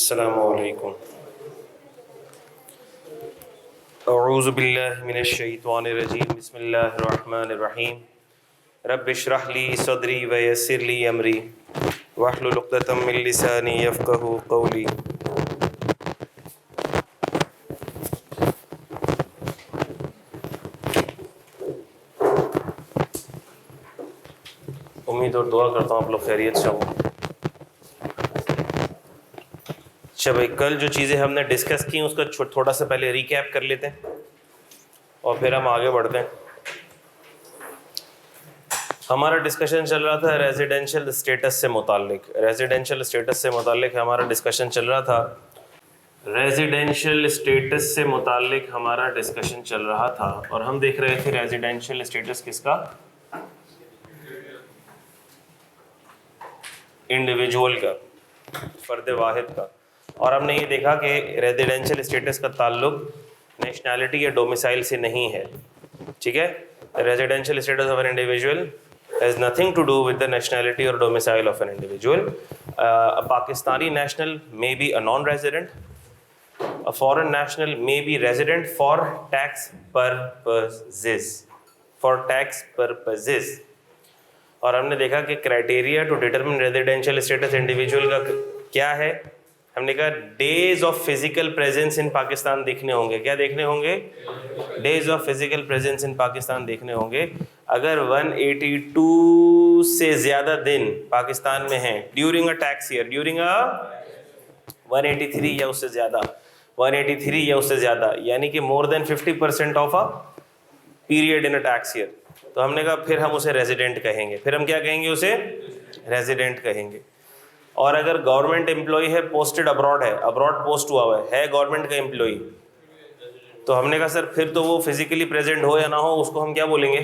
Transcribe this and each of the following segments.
अस्सलामु अलैकुम। अऊज़ु बिल्लाहि मिनश शैतानिर रजीम। बिस्मिल्लाहिर रहमानिर रहीम। रब्बि इश्रह ली सदरी व यस्सिर ली अमरी वहलुल उक़दतम मिन लिसानी यफ़क़हू क़ौली। उम्मीद और दुआ करता हूँ आप लोग खैरियत से हो। अच्छा भाई, कल जो चीज़ें हमने डिस्कस की उसका थोड़ा सा पहले रिकैप कर लेते हैं और फिर हम आगे बढ़ते हैं। हमारा डिस्कशन चल रहा था रेजिडेंशियल स्टेटस से मुताल्लिक। हमारा डिस्कशन चल रहा था रेजिडेंशियल स्टेटस से मुताल्लिक हमारा डिस्कशन चल रहा था और हम देख रहे थे रेजिडेंशियल स्टेटस किसका, इंडिविजुअल का, फ़र्द वाहिद का। और हमने ये देखा कि रेजिडेंशियल स्टेटस का ताल्लुक नेशनैलिटी या डोमिसाइल से नहीं है। ठीक है, residential status of an individual has nothing to do with the nationality or domicile of an individual. A Pakistani national may be a non-resident. A foreign national may be resident for tax purposes. और हमने देखा कि criteria to determine residential status individual का क्या है। हमने कहा days of physical presence in Pakistan देखने होंगे। क्या देखने होंगे? Days of physical presence in Pakistan देखने होंगे। अगर 182 से ज़्यादा दिन पाकिस्तान में हैं during a tax year, during a 183 या उससे ज़्यादा, 183 या उससे ज़्यादा, यानी कि more than 50% of a period in a tax year, तो हमने कहा फिर हम उसे रेजिडेंट कहेंगे। फिर हम क्या कहेंगे? उसे रेजिडेंट कहेंगे। और अगर गवर्नमेंट एम्प्लॉय है, पोस्टेड अब्रॉड है, अब्रॉड पोस्ट हुआ हुआ है गवर्नमेंट का एम्प्लॉय, तो हमने कहा सर फिर तो वो फिजिकली प्रेजेंट हो या ना हो उसको हम क्या बोलेंगे?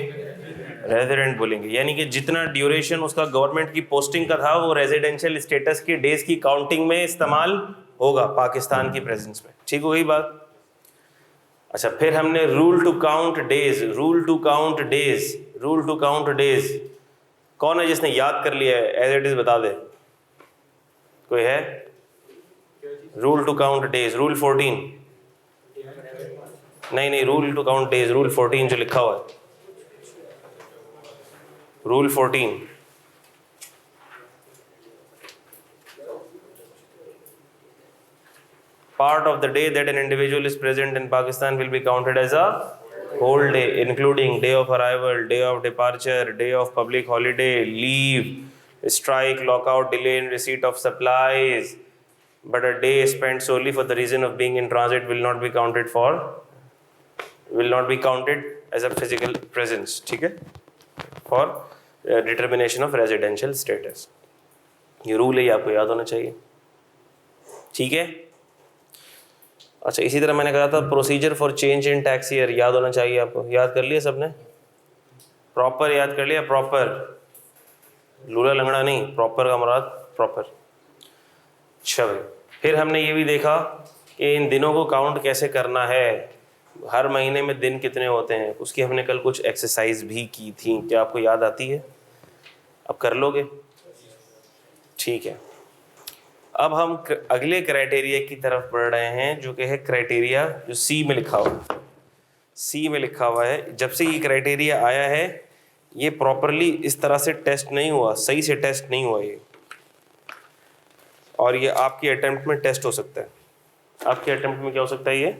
रेजिडेंट बोलेंगे। यानी कि जितना ड्यूरेशन उसका गवर्नमेंट की पोस्टिंग का था वो रेजिडेंशियल स्टेटस की डेज की काउंटिंग में इस्तेमाल होगा पाकिस्तान की प्रेजेंस में। ठीक हो गई बात? अच्छा, फिर हमने रूल टू काउंट डेज। कौन है जिसने याद कर लिया है? एज इट इज बता दे, कोई है? Rule to count days, rule 14। नहीं, rule to count days, rule 14 जो लिखा हुआ है, rule 14। Part of the day that an individual is present in Pakistan will be counted as a whole day, including day of arrival, day of departure, day of public holiday, leave, strike, lockout, delay in receipt of supplies. But a day spent solely for the reason of being in transit will not be counted as a physical presence. ठीक है, for determination of residential status. ये rule है, ये आपको याद होना चाहिए। ठीक है। अच्छा, इसी तरह मैंने कहा था procedure for change in tax year याद होना चाहिए आपको। याद कर लिया सबने? प्रॉपर याद कर लिया? प्रॉपर, लूला लंगड़ा नहीं, प्रॉपर का मुराद प्रॉपर। अच्छा भाई, फिर हमने ये भी देखा कि इन दिनों को काउंट कैसे करना है, हर महीने में दिन कितने होते हैं, उसकी हमने कल कुछ एक्सरसाइज भी की थी। क्या आपको याद आती है? अब कर लोगे? ठीक है। अब हम अगले क्राइटेरिया की तरफ बढ़ रहे हैं जो कि है क्राइटेरिया जो सी में लिखा हुआ है। जब से ये क्राइटेरिया आया है ये प्रॉपरली इस तरह से टेस्ट नहीं हुआ, सही से टेस्ट नहीं हुआ ये, और ये आपकी अटेम्प्ट में टेस्ट हो सकता है। आपके अटेम्प्ट में क्या हो सकता है? ये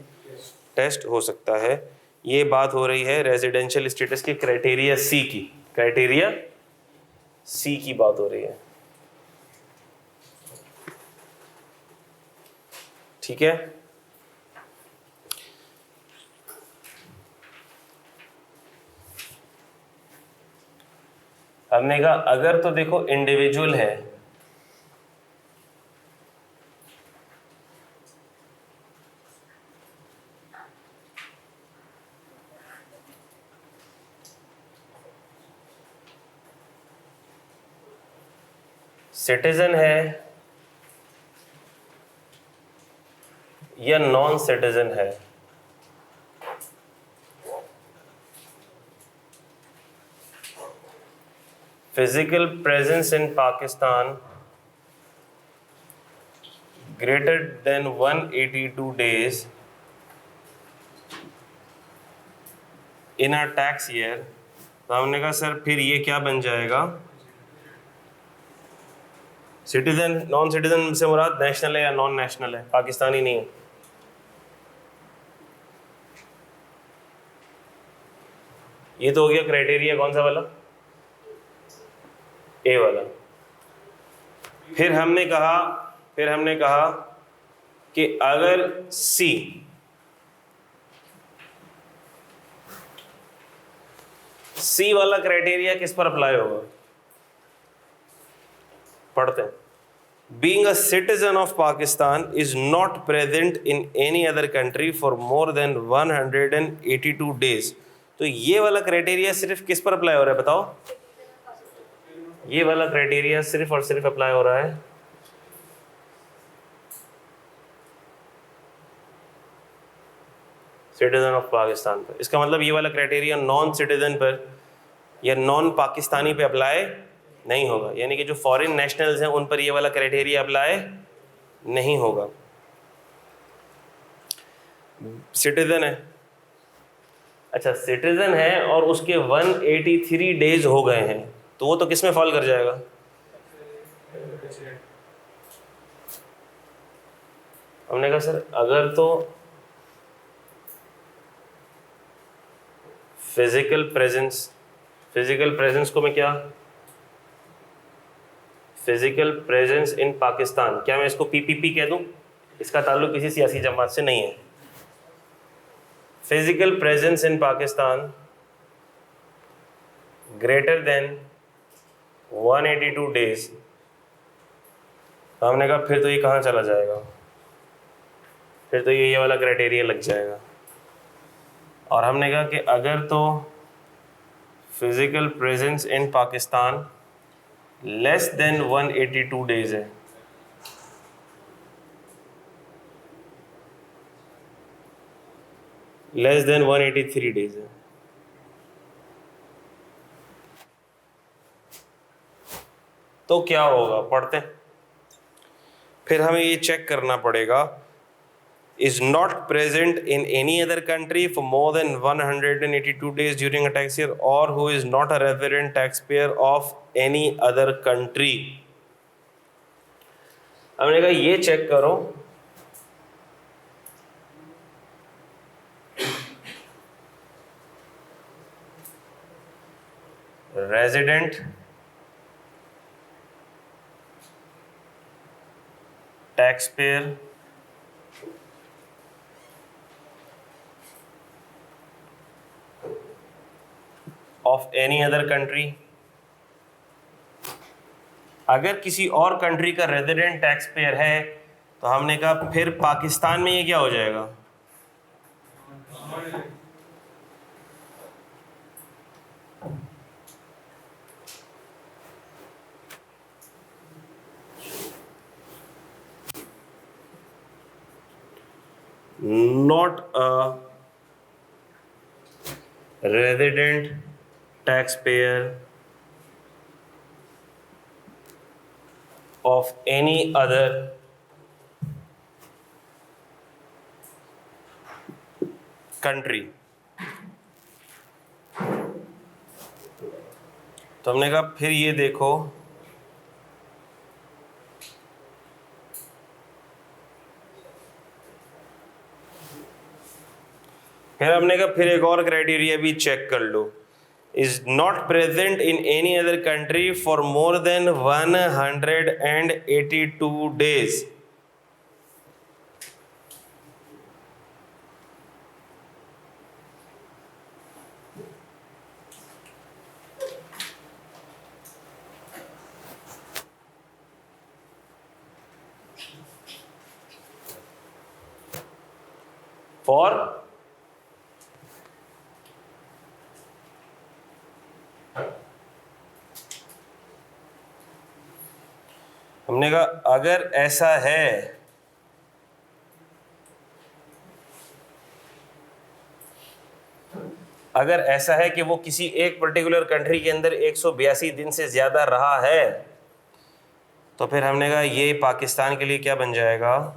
टेस्ट हो सकता है। ये बात हो रही है रेजिडेंशियल स्टेटस के क्राइटेरिया सी की बात हो रही है। ठीक है। हमने कहा अगर तो देखो इंडिविजुअल है, सिटीजन है या नॉन सिटीजन है, physical presence in Pakistan greater than 182 days in a tax year, तो हमने कहा सर फिर ये क्या बन जाएगा, सिटीजन, नॉन सिटीजन से मुराद नेशनल है या नॉन नेशनल है, पाकिस्तानी नहीं है। ये तो हो गया क्राइटेरिया कौन सा वाला, ए वाला। फिर हमने कहा कि अगर सी वाला क्राइटेरिया किस पर अप्लाई होगा, पढ़ते हैं। Being a citizen of Pakistan is not present in any other country for more than 182 days। तो ये वाला क्राइटेरिया सिर्फ किस पर अप्लाई हो रहा है बताओ, ये वाला क्राइटेरिया सिर्फ और सिर्फ अप्लाई हो रहा है सिटीजन ऑफ पाकिस्तान पर। इसका मतलब ये वाला क्राइटेरिया नॉन सिटीजन पर या नॉन पाकिस्तानी पे अप्लाई नहीं होगा, यानी कि जो फॉरेन नेशनल्स हैं उन पर ये वाला क्राइटेरिया अप्लाई नहीं होगा। सिटीजन है, अच्छा सिटीजन है और उसके 183 डेज हो गए हैं, तो वो तो किस में फॉल कर जाएगा, हमने कहा सर अगर तो फिजिकल प्रेजेंस को मैं क्या, फिजिकल प्रेजेंस इन पाकिस्तान, क्या मैं इसको पीपीपी कह दूं, इसका ताल्लुक किसी सियासी जमात से नहीं है। Physical presence in Pakistan greater than 182 days, तो हमने कहा फिर तो ये कहाँ चला जाएगा, फिर तो ये वाला क्राइटेरिया लग जाएगा। और हमने कहा कि अगर तो physical presence in Pakistan less than 182 days है, लेस देन 183 डेज है, तो क्या होगा, पढ़ते हैं। फिर हमें ये चेक करना पड़ेगा, is not present in any other country for more than 182 days during a tax year, or who is not a resident taxpayer of any other country। हमने कहा ये चेक करो resident taxpayer of any other country. अगर किसी और country का resident tax payer है तो हमने कहा फिर पाकिस्तान में ये क्या हो जाएगा, not a resident taxpayer of any other country। तो हमने कहा फिर ये देखो फिर हमने कहा फिर एक और क्राइटेरिया भी चेक कर लो, is not present in any other country for more than 182 days। for हमने कहा अगर ऐसा है कि वो किसी एक पर्टिकुलर कंट्री के अंदर 182 दिन से ज़्यादा रहा है तो फिर हमने कहा ये पाकिस्तान के लिए क्या बन जाएगा,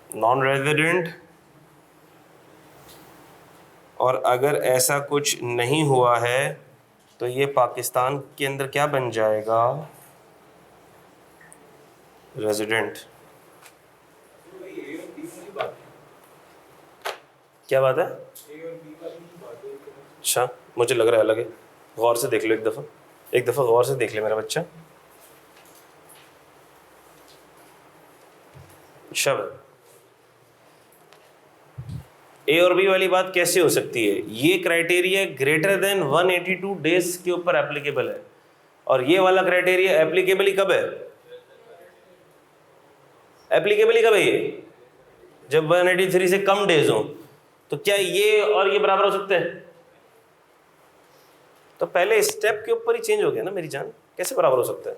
नॉन रेजिडेंट। और अगर ऐसा कुछ नहीं हुआ है तो ये पाकिस्तान के अंदर क्या बन जाएगा, रेजिडेंट। क्या बात है? अच्छा, मुझे लग रहा है अलग है। गौर से देख लो एक दफ़ा गौर से देख ले मेरा बच्चा। शब्द ए और बी वाली बात कैसे हो सकती है? ये क्राइटेरिया ग्रेटर देन 182 डेज के ऊपर एप्लीकेबल है, और ये वाला क्राइटेरिया एप्लीकेबल कब है? एप्लीकेबल कब है ये? जब 183 से कम डेज हो। तो क्या ये और ये बराबर हो सकते हैं? तो पहले स्टेप के ऊपर ही चेंज हो गया ना मेरी जान, कैसे बराबर हो सकता है?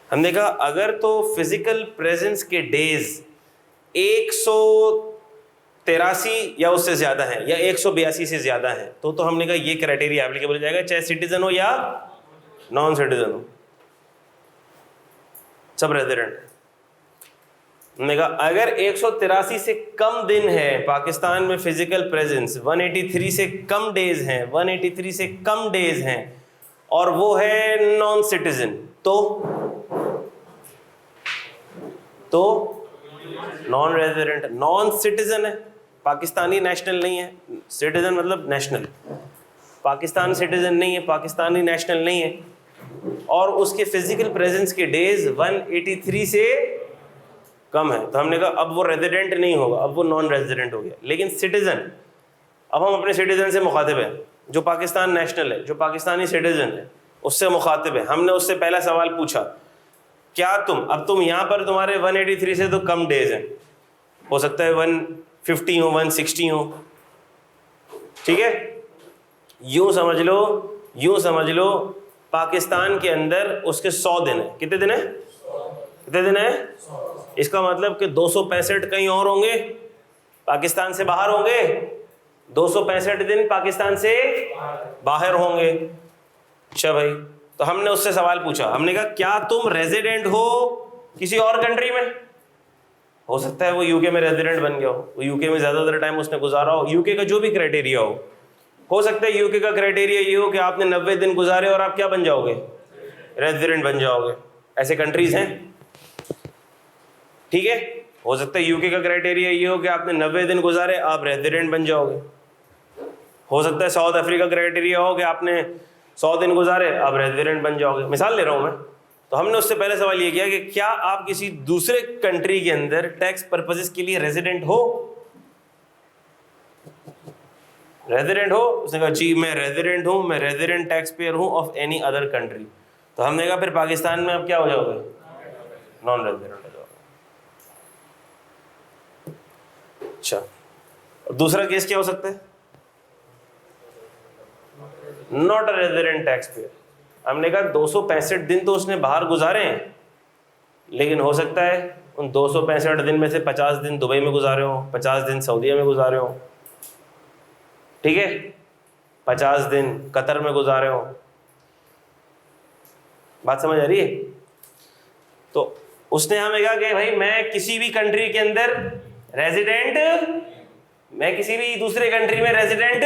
हमने कहा अगर तो फिजिकल प्रेजेंस के डेज 183 या उससे ज्यादा है या 182 से ज्यादा है तो हमने कहा ये क्राइटेरिया एप्लीकेबल हो जाएगा, चाहे सिटीजन हो या नॉन सिटीजन हो, सब रेजिडेंट। हमने कहा अगर 183 से कम दिन है पाकिस्तान में फिजिकल प्रेजेंस, 183 से कम डेज हैं, 183 से कम डेज हैं, और वो है नॉन सिटीजन, तो नॉन रेजिडेंट। नॉन सिटीजन है, पाकिस्तानी नेशनल नहीं है। सिटीजन मतलब नेशनल, पाकिस्तान सिटीजन नहीं है, पाकिस्तानी नेशनल नहीं है, और उसके फिजिकल प्रेजेंस के डेज 183 से कम है, तो हमने कहा अब वो रेजिडेंट नहीं होगा, अब वो नॉन रेजिडेंट हो गया। लेकिन सिटीजन, अब हम अपने सिटीजन से मुखातिब हैं, जो पाकिस्तान नेशनल है, जो पाकिस्तानी सिटीजन है, उससे मुखातिब है। हमने उससे पहला सवाल पूछा, क्या तुम यहाँ पर तुम्हारे 183 से तो कम डेज हैं, हो सकता है 150 हो, 160 हो, ठीक है, यूं समझ लो पाकिस्तान के अंदर उसके 100 दिन है। कितने दिन है? इसका मतलब कि 265 कहीं और होंगे, पाकिस्तान से बाहर होंगे, 265 दिन पाकिस्तान से बाहर होंगे। अच्छा भाई, तो हमने उससे सवाल पूछा, हमने कहा क्या तुम रेजिडेंट हो किसी और कंट्री में? हो सकता है वो यूके में रेजिडेंट बन गया हो, वो यूके में ज़्यादातर टाइम उसने गुजारा हो, यूके का जो भी क्राइटेरिया हो सकता है यूके का क्राइटेरिया ये हो कि आपने 90 दिन गुजारे और आप क्या बन जाओगे, रेजिडेंट बन जाओगे। ऐसे कंट्रीज हैं, ठीक है। हो सकता है यूके का क्राइटेरिया ये हो कि आपने 90 दिन गुजारे, आप रेजिडेंट बन जाओगे। हो सकता है साउथ अफ्रीका क्राइटेरिया हो कि आपने 100 दिन गुजारे, आप रेजिडेंट बन जाओगे। मिसाल ले रहा हूँ मैं। तो हमने उससे पहले सवाल ये किया कि क्या आप किसी दूसरे कंट्री के अंदर टैक्स पर्पसेस के लिए रेजिडेंट हो? उसने कहा जी मैं रेजिडेंट हूँ, मैं रेजिडेंट टैक्स पेयर हूँ ऑफ एनी अदर कंट्री। तो हमने कहा फिर पाकिस्तान में आप क्या हो जाओगे, नॉन रेजिडेंट हो जाओगे। अच्छा, दूसरा केस क्या हो सकता है, not a resident tax payer. हमने कहा 265 दिन तो उसने बाहर गुजारे हैं, लेकिन हो सकता है उन 265 दिन में से 50 दिन दुबई में गुजारे हो, 50 दिन सऊदीया में गुजारे हो, ठीक है, 50 दिन कतर में गुजारे हो। बात समझ आ रही है? तो उसने हमें कहा कि भाई मैं किसी भी कंट्री के अंदर रेजिडेंट, मैं किसी भी दूसरे कंट्री में रेजिडेंट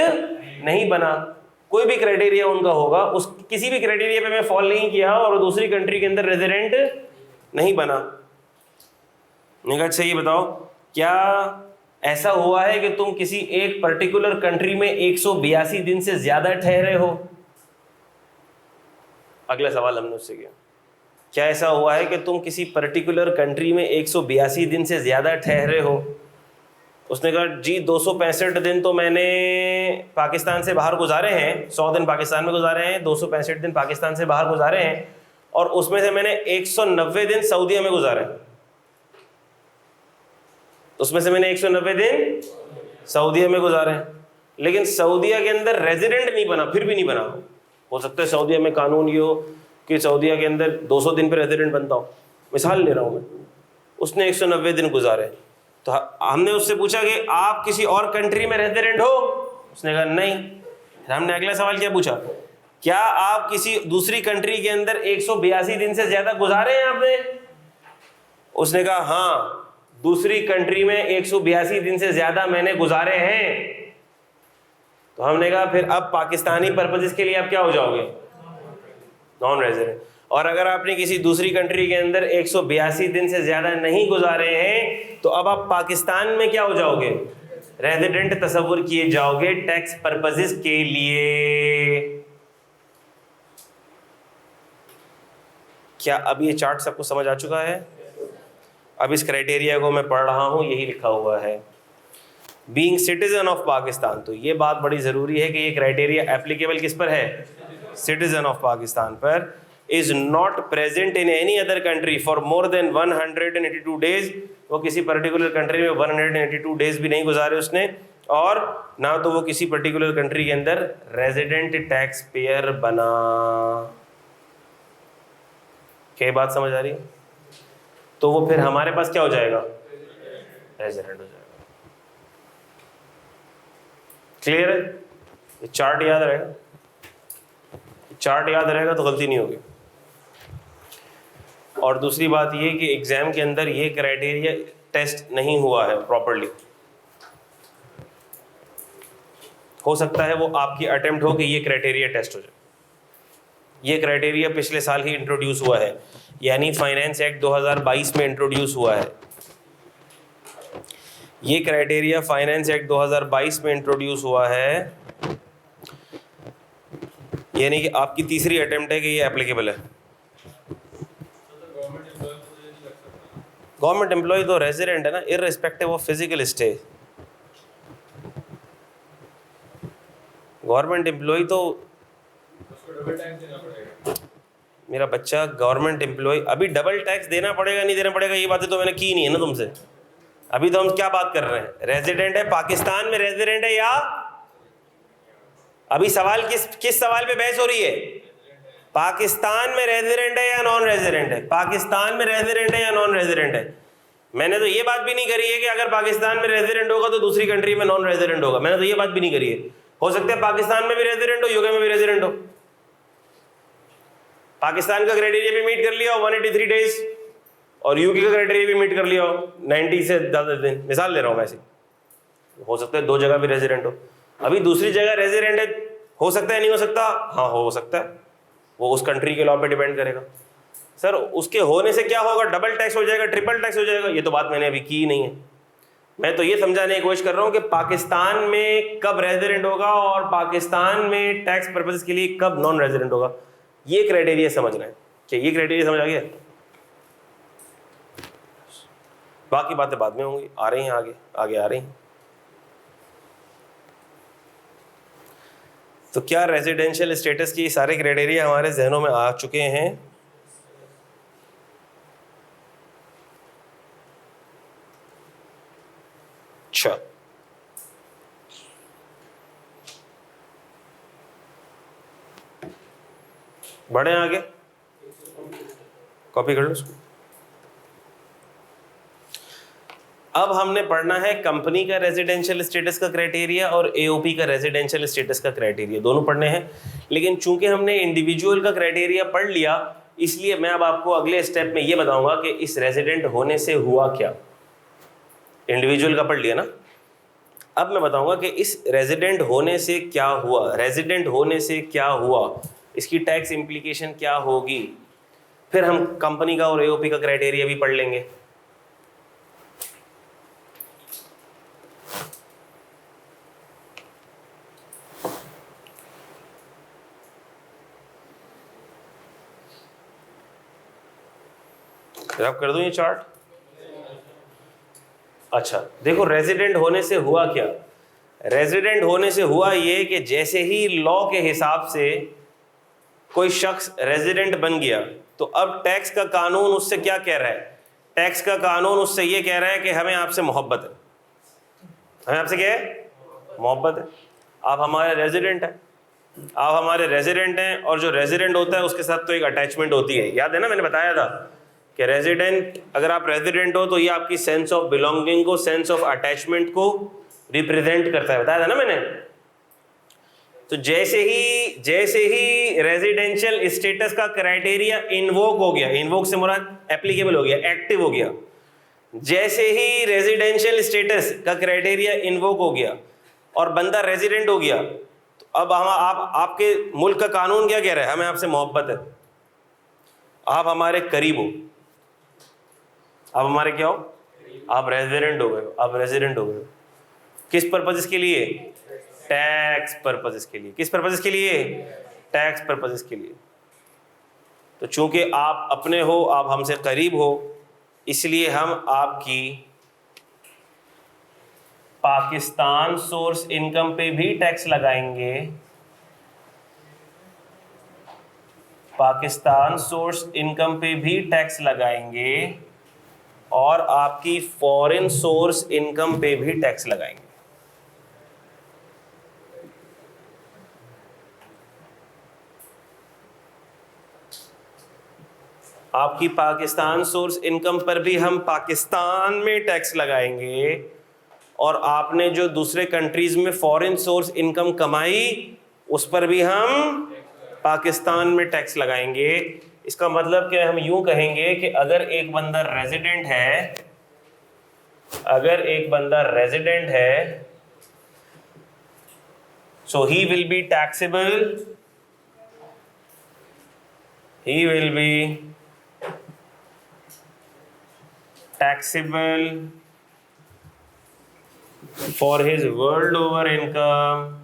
नहीं बना। कोई भी क्राइटेरिया उनका होगा, उस किसी भी क्राइटेरिया पे मैं फॉल नहीं किया और दूसरी कंट्री के अंदर रेजिडेंट नहीं बना। निकट से ये बताओ, क्या ऐसा हुआ है कि तुम किसी एक पर्टिकुलर कंट्री में 182 दिन से ज्यादा ठहरे हो? अगला सवाल हमने उससे किया, क्या ऐसा हुआ है कि तुम किसी पर्टिकुलर कंट्री में 182 दिन से ज्यादा ठहरे हो? उसने कहा जी 265 दिन तो मैंने पाकिस्तान से बाहर गुजारे हैं, 100 दिन पाकिस्तान में गुजारे हैं, 265 दिन पाकिस्तान से बाहर गुजारे हैं, और उसमें से मैंने 190 दिन सऊदीया में गुजारे। उसमें से मैंने 190 दिन सऊदीया में गुजारे हैं, लेकिन सऊदीया के अंदर रेजिडेंट नहीं बना, फिर भी नहीं बना। हो सकता है सऊदीया में कानून ये हो कि सऊदीया के अंदर 200 दिन पे रेजिडेंट बनता हो, मिसाल ले रहा हूँ मैं। उसने 190 दिन गुजारे, तो हमने उससे पूछा कि आप किसी और कंट्री में रेजिडेंट हो? उसने कहा नहीं। हमने अगला सवाल क्या पूछा, क्या आप किसी दूसरी कंट्री के अंदर 182 दिन से ज्यादा गुजारे हैं आपने? उसने कहा हाँ, दूसरी कंट्री में 182 दिन से ज्यादा मैंने गुजारे हैं। तो हमने कहा फिर अब पाकिस्तानी पर्पसेस के लिए आप क्या हो जाओगे? Non resident. और अगर आपने किसी दूसरी कंट्री के अंदर 182 दिन से ज्यादा नहीं गुजारे हैं तो अब आप पाकिस्तान में क्या हो जाओगे? रेजिडेंट तस्वुर किए जाओगे टैक्स पर्पसेस के लिए। क्या अब ये चार्ट सबको समझ आ चुका है? अब इस क्राइटेरिया को मैं पढ़ रहा हूं, यही लिखा हुआ है बीइंग सिटीजन ऑफ पाकिस्तान। तो ये बात बड़ी ज़रूरी है कि ये क्राइटेरिया एप्लीकेबल किस पर है? सिटीजन ऑफ पाकिस्तान पर। Is not present in any other country for more than 182 days. वो किसी पर्टिकुलर कंट्री में 182 डेज भी नहीं गुजारे उसने, और ना तो वो किसी पर्टिकुलर कंट्री के अंदर रेजिडेंट टैक्स पेयर बना। क्या बात समझ आ रही है? तो वो फिर हमारे पास क्या हो जाएगा? रेजिडेंट हो जाएगा। क्लियर है? ये चार्ट याद रहेगा, चार्ट याद रहेगा तो गलती नहीं होगी। और दूसरी बात ये कि एग्जाम के अंदर ये क्राइटेरिया टेस्ट नहीं हुआ है प्रॉपर्ली। हो सकता है वो आपकी अटेम्प्ट हो कि ये क्राइटेरिया टेस्ट हो जाए। ये क्राइटेरिया पिछले साल ही इंट्रोड्यूस हुआ है, यानी फाइनेंस एक्ट 2022 में इंट्रोड्यूस हुआ है। ये क्राइटेरिया फाइनेंस एक्ट 2022 में इंट्रोड्यूस हुआ है, यानी कि आपकी तीसरी अटेम्प्ट है कि ये एप्लीकेबल है। गवर्नमेंट एम्प्लॉय तो रेजिडेंट है ना, irrespective of physical stay. Government employ तो मेरा बच्चा गवर्नमेंट एम्प्लॉय, अभी डबल टैक्स देना पड़ेगा नहीं देना पड़ेगा ये बातें तो मैंने की नहीं है ना तुमसे। अभी तो हम क्या बात कर रहे हैं? रेजिडेंट है, पाकिस्तान में रेजिडेंट है या? अभी सवाल किस सवाल पे बहस हो रही है? पाकिस्तान में रेजिडेंट है या नॉन रेजिडेंट है? पाकिस्तान में रेजिडेंट है या नॉन रेजिडेंट है? मैंने तो ये बात भी नहीं करी है कि अगर पाकिस्तान में रेजिडेंट होगा तो दूसरी कंट्री में नॉन रेजिडेंट होगा। मैंने तो ये बात भी नहीं करी है। हो सकता है पाकिस्तान में भी रेजिडेंट हो, यूके में भी रेजिडेंट हो। पाकिस्तान का क्राइटेरिया भी मीट कर लिया हो 183 डेज, और यूके का क्राइटेरिया भी मीट कर लिया हो 90 से ज़्यादा दिन। मिसाल ले रहा हूँ वैसे, हो सकता है दो जगह भी रेजिडेंट हो। अभी दूसरी जगह रेजिडेंट है, हो सकता है नहीं हो सकता? हाँ हो सकता है, वो उस कंट्री के लॉ पे डिपेंड करेगा। सर उसके होने से क्या होगा? डबल टैक्स हो जाएगा, ट्रिपल टैक्स हो जाएगा? ये तो बात मैंने अभी की नहीं है। मैं तो ये समझाने की कोशिश कर रहा हूँ कि पाकिस्तान में कब रेजिडेंट होगा और पाकिस्तान में टैक्स पर्पज के लिए कब नॉन रेजिडेंट होगा। ये क्राइटेरिया समझना है। क्या ये क्राइटेरिया समझ आ गया? बाकी बातें बाद में होंगी, आ रही हैं आगे आगे आ रही हैं। तो क्या रेजिडेंशियल स्टेटस की सारे क्राइटेरिया हमारे जहनों में आ चुके हैं? अच्छा, बढ़े आगे, कॉपी कर लो उसको। अब हमने पढ़ना है कंपनी का रेजिडेंशियल स्टेटस का क्राइटेरिया और एओपी का रेजिडेंशियल स्टेटस का क्राइटेरिया, दोनों पढ़ने हैं। लेकिन चूंकि हमने इंडिविजुअल का क्राइटेरिया पढ़ लिया, इसलिए मैं अब आपको अगले स्टेप में ये बताऊंगा कि इस रेजिडेंट होने से हुआ क्या। इंडिविजुअल का पढ़ लिया ना, अब मैं बताऊंगा कि इस रेजिडेंट होने से क्या हुआ। रेजिडेंट होने से क्या हुआ, इसकी टैक्स इम्प्लीकेशन क्या होगी। फिर हम कंपनी का और एओपी का क्राइटेरिया भी पढ़ लेंगे। रब कर दूं ये चार्ट। अच्छा देखो, रेजिडेंट होने से हुआ क्या। रेजिडेंट होने से हुआ ये कि जैसे ही लॉ के हिसाब से कोई शख्स रेजिडेंट बन गया, तो अब टैक्स का कानून उससे क्या कह रहा है? टैक्स का कानून उससे ये कह रहा है कि हमें आपसे मोहब्बत है। हमें आपसे क्या है? मोहब्बत है। आप हमारे रेजिडेंट हैं, आप हमारे रेजिडेंट हैं, और जो रेजिडेंट होता है उसके साथ तो एक अटैचमेंट होती है। याद है ना, मैंने बताया था कि रेजिडेंट, अगर आप रेजिडेंट हो तो ये आपकी सेंस ऑफ बिलोंगिंग को, सेंस ऑफ अटैचमेंट को रिप्रेजेंट करता है। बताया था ना मैंने। तो जैसे ही रेजिडेंशियल स्टेटस का क्राइटेरिया इन्वोक हो गया, इन्वोक से मुराद एप्लीकेबल हो गया, एक्टिव हो गया, जैसे ही रेजिडेंशियल स्टेटस का क्राइटेरिया इन्वोक हो गया और बंदा रेजिडेंट हो गया, तो अब हम आपके मुल्क का कानून क्या कह रहा है? हमें आपसे मोहब्बत है, आप हमारे करीब हो, आप हमारे क्या हो? आप रेजिडेंट हो गए हो, आप रेजिडेंट हो गए हो। किस पर्पस के लिए? टैक्स पर्पस के लिए। किस पर्पस के लिए? टैक्स पर्पस के लिए। तो चूंकि आप अपने हो, आप हमसे करीब हो, इसलिए हम आपकी पाकिस्तान सोर्स इनकम पे भी टैक्स लगाएंगे, पाकिस्तान सोर्स इनकम पे भी टैक्स लगाएंगे और आपकी फॉरेन सोर्स इनकम पे भी टैक्स लगाएंगे। आपकी पाकिस्तान सोर्स इनकम पर भी हम पाकिस्तान में टैक्स लगाएंगे और आपने जो दूसरे कंट्रीज में फॉरेन सोर्स इनकम कमाई उस पर भी हम पाकिस्तान में टैक्स लगाएंगे। इसका मतलब कि हम यूं कहेंगे कि अगर एक बंदा रेजिडेंट है, अगर एक बंदा रेजिडेंट है, so he will be taxable, he will be taxable for his world over income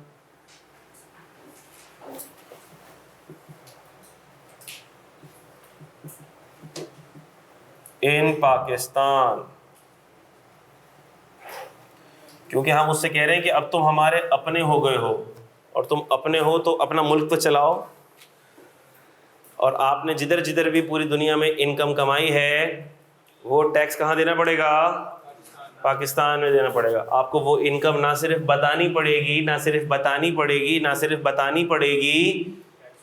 in Pakistan। क्योंकि हम उससे कह रहे हैं कि अब तुम हमारे अपने हो गए हो, और तुम अपने हो तो अपना मुल्क तो चलाओ, और आपने जिधर जिधर भी पूरी दुनिया में इनकम कमाई है वो टैक्स कहाँ देना पड़ेगा? पाकिस्तान में देना पड़ेगा। आपको वो इनकम ना सिर्फ बतानी पड़ेगी, ना सिर्फ बतानी पड़ेगी, ना सिर्फ बतानी पड़ेगी,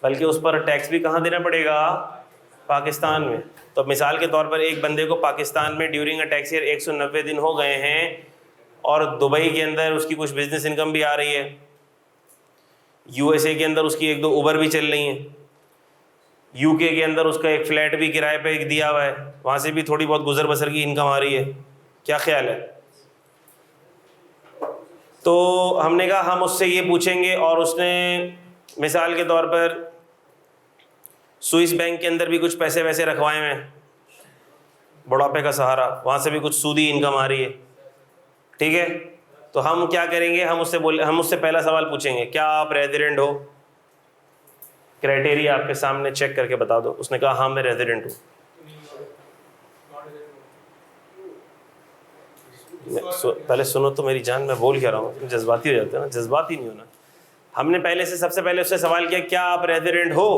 बल्कि उस पर टैक्स भी कहाँ देना पड़ेगा? पाकिस्तान में। तो मिसाल के तौर पर एक बंदे को पाकिस्तान में ड्यूरिंग अ टैक्स ईयर 190 दिन हो गए हैं और दुबई के अंदर उसकी कुछ बिजनेस इनकम भी आ रही है, यूएसए के अंदर उसकी एक दो उबर भी चल रही हैं, यूके के अंदर उसका एक फ्लैट भी किराए पे दिया हुआ है, वहाँ से भी थोड़ी बहुत गुजर बसर की इनकम आ रही है। क्या ख्याल है? तो हमने कहा हम उससे ये पूछेंगे, और उसने मिसाल के तौर पर स्विस बैंक के अंदर भी कुछ पैसे वैसे रखवाए हैं बुढ़ापे का सहारा, वहाँ से भी कुछ सूदी इनकम आ रही है, ठीक है। तो हम क्या करेंगे? हम उससे पहला सवाल पूछेंगे, क्या आप रेजिडेंट हो? क्राइटेरिया आपके सामने चेक करके बता दो। उसने कहा हाँ मैं रेजिडेंट हूँ। पहले सुनो तो मेरी जान, मैं बोल क्या रहा हूँ, जज्बाती हो जाते हैं ना, जज्बाती नहीं होना। हमने सबसे पहले उससे सवाल किया क्या आप रेजिडेंट हो,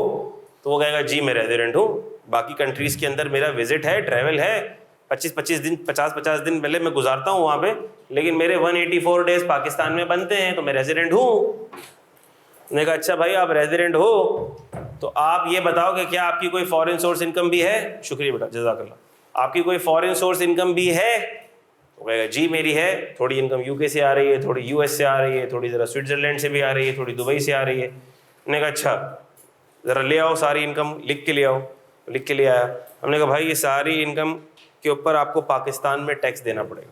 तो वो कहेगा जी मैं रेजिडेंट हूँ, बाकी कंट्रीज़ के अंदर मेरा विजिट है, ट्रैवल है, 25-25 दिन 50-50 दिन पहले मैं गुजारता हूँ वहाँ पे, लेकिन मेरे 184 डेज पाकिस्तान में बनते हैं, तो मैं रेजिडेंट हूँ। मैंने कहा अच्छा भाई आप रेजिडेंट हो तो आप ये बताओ कि क्या आपकी कोई फॉरेन सोर्स इनकम भी है? शुक्रिया बेटा, जज़ाकल्लाह। आपकी कोई फॉरेन सोर्स इनकम भी है? तो कहेगा जी मेरी है, थोड़ी इनकम यूके से आ रही है, थोड़ी यूएस से आ रही है, थोड़ी ज़रा स्विट्ज़रलैंड से भी आ रही है, थोड़ी दुबई से आ रही है। मैंने कहा अच्छा ज़रा ले आओ सारी इनकम, लिख के ले आओ। लिख के ले आया। हमने कहा भाई ये सारी इनकम के ऊपर आपको पाकिस्तान में टैक्स देना पड़ेगा।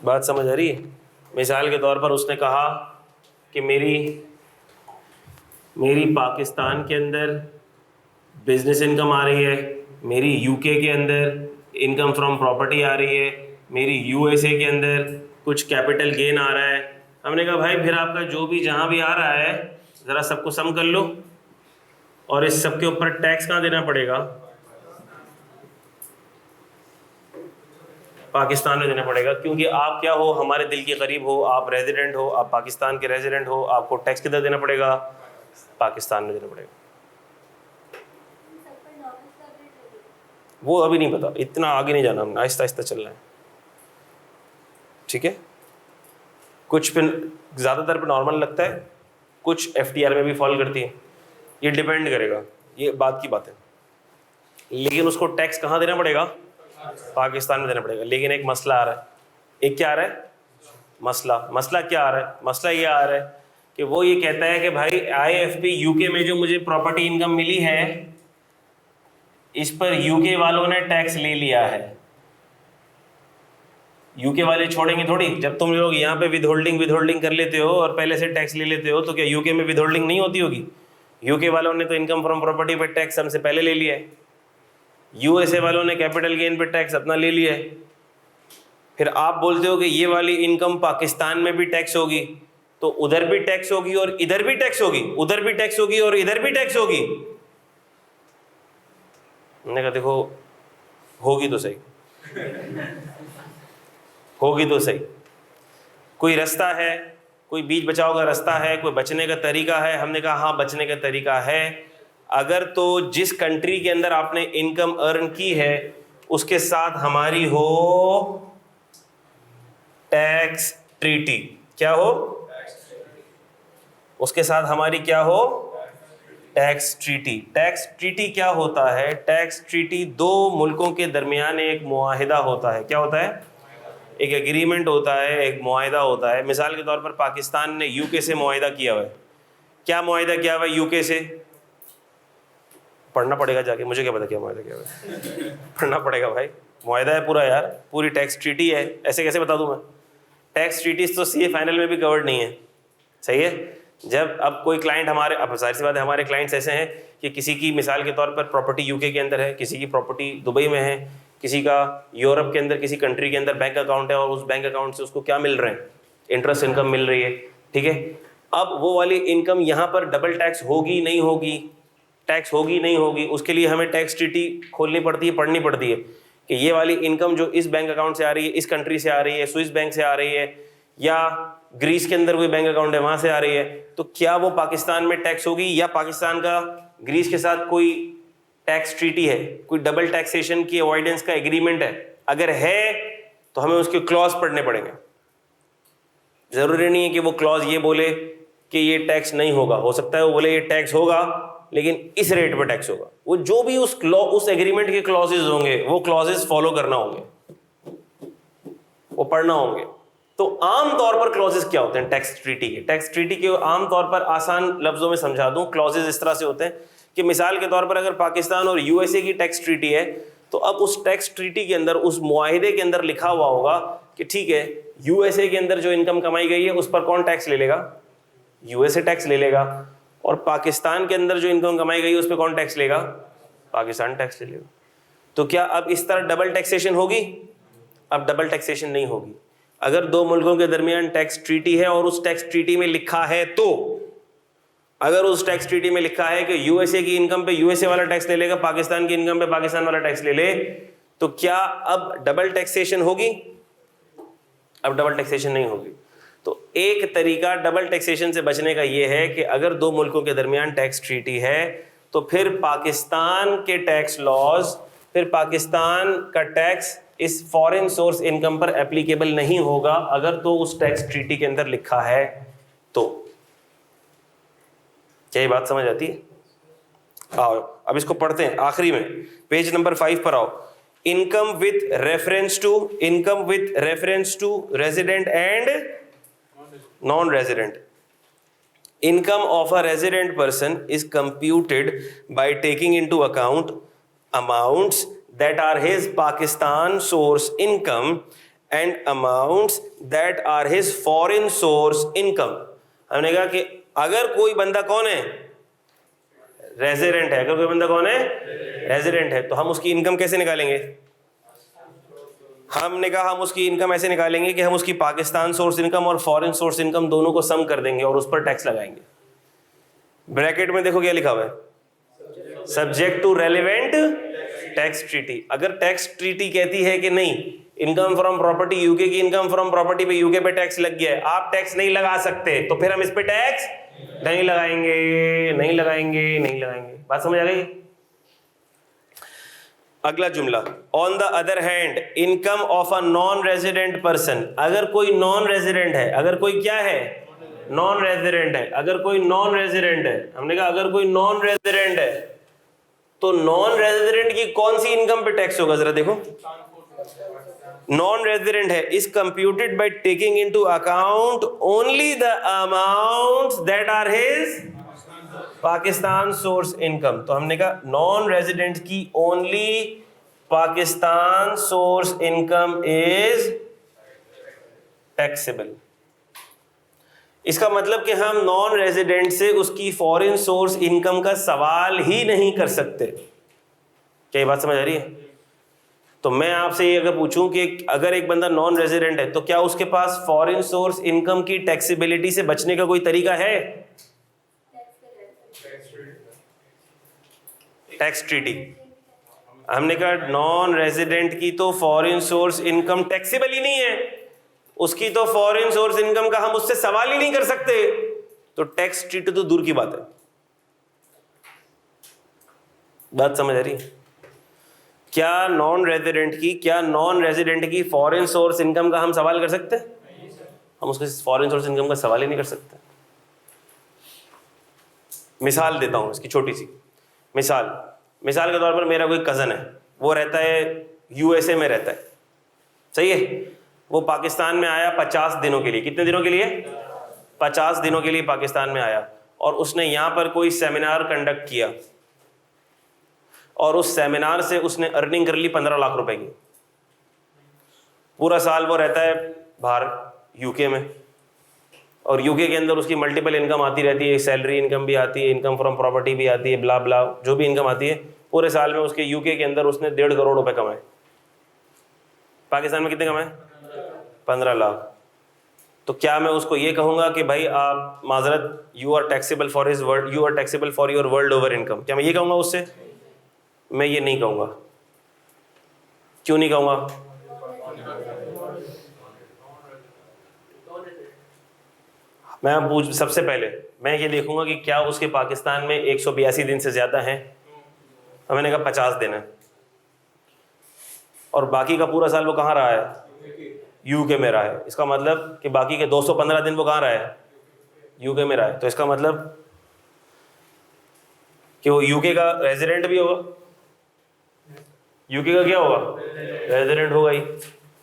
बात समझ आ रही है? मिसाल के तौर पर उसने कहा कि मेरी पाकिस्तान के अंदर बिजनेस इनकम आ रही है, मेरी यूके के अंदर इनकम फ्रॉम प्रॉपर्टी आ रही है, मेरी यूएसए के अंदर कुछ कैपिटल गेन आ रहा है। हमने कहा भाई फिर आपका जो भी जहाँ भी आ रहा है ज़रा सबको सम कर लो, और इस सब के ऊपर टैक्स कहाँ देना पड़ेगा? पाकिस्तान में देना पड़ेगा। क्योंकि आप क्या हो, हमारे दिल के करीब हो, आप रेजिडेंट हो, आप पाकिस्तान के रेजिडेंट हो, आपको टैक्स किधर देना पड़ेगा? पाकिस्तान में देना पड़ेगा। वो अभी नहीं पता, इतना आगे नहीं जाना हमने, आहिस्ता आहिस्ता चलना है, ठीक है। कुछ पे ज़्यादातर पे नॉर्मल लगता है, कुछ एफटीआर में भी फॉल करती है, ये डिपेंड करेगा, ये बात की बात है। लेकिन उसको टैक्स कहाँ देना पड़ेगा? पाकिस्तान में देना पड़ेगा। लेकिन एक मसला आ रहा है। एक क्या आ रहा है? मसला क्या आ रहा है? मसला ये आ रहा है कि वो ये कहता है कि भाई IFP यूके में जो मुझे प्रॉपर्टी इनकम मिली है, इस पर यूके वालों ने टैक्स ले लिया है। यूके वाले छोड़ेंगे थोड़ी। जब तुम लोग यहाँ पे विदहोल्डिंग कर लेते हो और पहले से टैक्स ले लेते हो, तो क्या यूके में विदहोल्डिंग नहीं होती होगी? यूके वालों ने तो इनकम फ्रॉम प्रॉपर्टी पे टैक्स हमसे पहले ले लिया है। USA वालों ने कैपिटल गेन पे टैक्स अपना ले लिया है। फिर आप बोलते हो कि ये वाली इनकम पाकिस्तान में भी टैक्स होगी, तो उधर भी टैक्स होगी और इधर भी टैक्स होगी, उधर भी टैक्स होगी और इधर भी टैक्स होगी। मैंने कहा देखो, होगी तो सही, होगी तो सही। कोई रास्ता है, कोई बीच बचाव का रास्ता है, कोई बचने का तरीका है? हमने कहा हाँ, बचने का तरीका है। अगर तो जिस कंट्री के अंदर आपने इनकम अर्न की है उसके साथ हमारी हो टैक्स ट्रीटी। क्या हो? उसके साथ हमारी क्या हो? Tax treaty. टैक्स ट्रीटी क्या होता है? टैक्स ट्रीटी दो मुल्कों के दरमियान एक मुआहिदा होता है। क्या होता है? एक एग्रीमेंट होता है, एक मुआहिदा होता है। मिसाल के तौर पर पाकिस्तान ने यूके से मुआहिदा किया हुआ है। क्या मुआहिदा किया हुआ है यूके से? पढ़ना पड़ेगा जाके, मुझे क्या पता क्या मुआहिदा किया हुआ है। पढ़ना पड़ेगा भाई, मुआहिदा है पूरा यार, पूरी टैक्स ट्रीटी है। ऐसे कैसे बता दूं मैं? टैक्स ट्रीटीज तो CA फाइनल में भी कवर्ड नहीं है। सही है। जब अब कोई क्लाइंट हमारे, अब सारी सी बात है, हमारे क्लाइंट्स ऐसे हैं कि किसी की मिसाल के तौर पर प्रॉपर्टी यूके के अंदर है, किसी की प्रॉपर्टी दुबई में है, किसी का यूरोप के अंदर किसी कंट्री के अंदर बैंक अकाउंट है और उस बैंक अकाउंट से उसको क्या मिल रहे हैं? इंटरेस्ट इनकम मिल रही है। ठीक है। अब वो वाली इनकम यहाँ पर डबल टैक्स होगी नहीं होगी? टैक्स होगी नहीं होगी? उसके लिए हमें टैक्स ट्रीटी खोलनी पड़ती है, पढ़नी पड़ती है कि ये वाली इनकम जो इस बैंक अकाउंट से आ रही है, इस कंट्री से आ रही है, स्विस बैंक से आ रही है, या ग्रीस के अंदर कोई बैंक अकाउंट है वहाँ से आ रही है, तो क्या वो पाकिस्तान में टैक्स होगी या पाकिस्तान का ग्रीस के साथ कोई टैक्स ट्रीटी है, कोई डबल टैक्सेशन की अवॉइडेंस का एग्रीमेंट है? अगर है तो हमें उसके क्लॉज पढ़ने पड़ेंगे। जरूरी नहीं है कि वो क्लॉज ये बोले कि ये टैक्स नहीं होगा, हो सकता है वो बोले ये टैक्स होगा लेकिन इस रेट पर टैक्स होगा। वो जो भी उस एग्रीमेंट के क्लॉजेज होंगे वो क्लॉजेज फॉलो करना होंगे, वो पढ़ना होंगे। तो आम तौर पर क्लॉजेज क्या होते हैं टैक्स ट्रीटी के? टैक्स ट्रीटी के आम तौर पर आसान लफ्जों में समझा दूं, क्लॉजेज इस तरह से होते हैं कि मिसाल के तौर पर अगर पाकिस्तान और USA की टैक्स ट्रीटी है, तो अब उस टैक्स ट्रीटी के अंदर, उस मुआहिदे के अंदर लिखा हुआ होगा कि ठीक है, USA के अंदर जो इनकम कमाई गई है उस पर कौन टैक्स ले लेगा? USA टैक्स ले लेगा। और पाकिस्तान के अंदर जो इनकम कमाई गई है उस पर कौन टैक्स लेगा? पाकिस्तान टैक्स ले लेगा। तो क्या अब इस तरह डबल टैक्सेशन होगी? अब डबल टैक्सेशन नहीं होगी। अगर दो मुल्कों के दरमियान टैक्स ट्रीटी है और उस टैक्स ट्रीटी में लिखा है, तो अगर उस टैक्स ट्रीटी में लिखा है कि USA की इनकम पे USA वाला टैक्स ले लेगा, पाकिस्तान की इनकम पे पाकिस्तान वाला टैक्स ले ले, तो क्या अब डबल टैक्सेशन होगी? अब डबल टैक्सेशन नहीं होगी। तो एक तरीका डबल टैक्सेशन से बचने का यह है कि अगर दो मुल्कों के दरमियान टैक्स ट्रीटी है, तो फिर पाकिस्तान के टैक्स लॉज, फिर पाकिस्तान का टैक्स इस फॉरेन सोर्स इनकम पर एप्लीकेबल नहीं होगा अगर तो उस टैक्स ट्रीटी के अंदर लिखा है। तो क्या ये बात समझ आती है? आओ अब इसको पढ़ते हैं। आखिरी में पेज नंबर 5 पर आओ। Income with reference to resident and non resident. Income of a resident person is computed by taking into account amounts that are his Pakistan source income and amounts that are his foreign source income। हमने कहा कि अगर कोई बंदा कौन है? Resident है। अगर कोई बंदा कौन है? रेजिडेंट है। तो हम उसकी इनकम कैसे निकालेंगे? हमने कहा हम उसकी इनकम ऐसे निकालेंगे कि हम उसकी पाकिस्तान सोर्स इनकम और फॉरेन सोर्स इनकम दोनों को सम कर देंगे और उस पर टैक्स लगाएंगे। ब्रैकेट में देखो क्या लिखा हुआ है, subject to relevant tax treaty. अगर टैक्स ट्रीटी कहती है कि नहीं, इनकम फ्रॉम प्रॉपर्टी यूके की इनकम फ्रॉम प्रॉपर्टी पे यूके पे टैक्स लग गया है, आप टैक्स नहीं लगा सकते, तो फिर हम इस पे टैक्स नहीं लगाएंगे, नहीं लगाएंगे, नहीं लगाएंगे। बात समझ आ गई? अगला जुमला, on the other hand income of a non resident person. अगर कोई नॉन रेजिडेंट है, अगर कोई क्या है? नॉन रेजिडेंट है। अगर कोई नॉन रेजिडेंट है, हमने कहा अगर कोई नॉन रेजिडेंट है, तो नॉन रेजिडेंट की कौन सी इनकम पे टैक्स होगा? जरा देखो, नॉन रेजिडेंट है, is computed by taking into account only the amounts that are his Pakistan source income. तो हमने कहा नॉन रेजिडेंट की only Pakistan source income is taxable. इसका मतलब कि हम नॉन रेजिडेंट से उसकी फॉरेन सोर्स इनकम का सवाल ही नहीं कर सकते। क्या ये बात समझ आ रही है? तो मैं आपसे ये अगर पूछूं कि अगर एक बंदा नॉन रेजिडेंट है तो क्या उसके पास फॉरेन सोर्स इनकम की टैक्सेबिलिटी से बचने का कोई तरीका है? Tax treaty. हमने कहा नॉन रेजिडेंट की तो फॉरेन सोर्स इनकम टैक्सेबल ही नहीं है, उसकी तो फॉरेन सोर्स इनकम का हम उससे सवाल ही नहीं कर सकते, तो टैक्स ट्रीटी तो दूर की बात है। बात समझ आ रही है? क्या नॉन रेजिडेंट की फॉरेन सोर्स इनकम का हम सवाल कर सकते हैं? हम उसके फॉरेन सोर्स इनकम का सवाल ही नहीं कर सकते। मिसाल देता हूं इसकी छोटी सी मिसाल के तौर पर मेरा कोई कज़न है, वो रहता है यूएसए में रहता है, सही है। वो पाकिस्तान में आया 50 दिनों के लिए। कितने दिनों के लिए? 50 दिनों के लिए पाकिस्तान में आया, और उसने यहाँ पर कोई सेमिनार कंडक्ट किया, और उस सेमिनार से उसने अर्निंग कर ली 15 लाख रुपए की। पूरा साल वो रहता है बाहर यूके में, और यूके के अंदर उसकी मल्टीपल इनकम आती रहती है, सैलरी इनकम भी आती है, इनकम फ्रॉम प्रॉपर्टी भी आती है, ब्ला ब्ला जो भी इनकम आती है। पूरे साल में उसके यूके के अंदर उसने 1.5 करोड़ रुपए कमाए। पाकिस्तान में कितने कमाए? 15 लाख। तो क्या मैं उसको ये कहूँगा कि भाई आप माजरत you are taxable for your world over income? क्या मैं ये कहूँगा उससे? मैं ये नहीं कहूँगा। क्यों नहीं कहूँगा? मैं सबसे पहले मैं ये देखूंगा कि क्या उसके पाकिस्तान में 182 दिन से ज़्यादा हैं। और मैंने कहा 50 दिन है, और बाकी का पूरा साल वो कहाँ रहा है? यूके में रहा है। इसका मतलब कि बाकी के 215 दिन वो कहाँ रहा है? यूके में रहा है। तो इसका मतलब कि वो यूके का रेजिडेंट भी होगा। यूके का क्या होगा? रेजिडेंट होगा ही,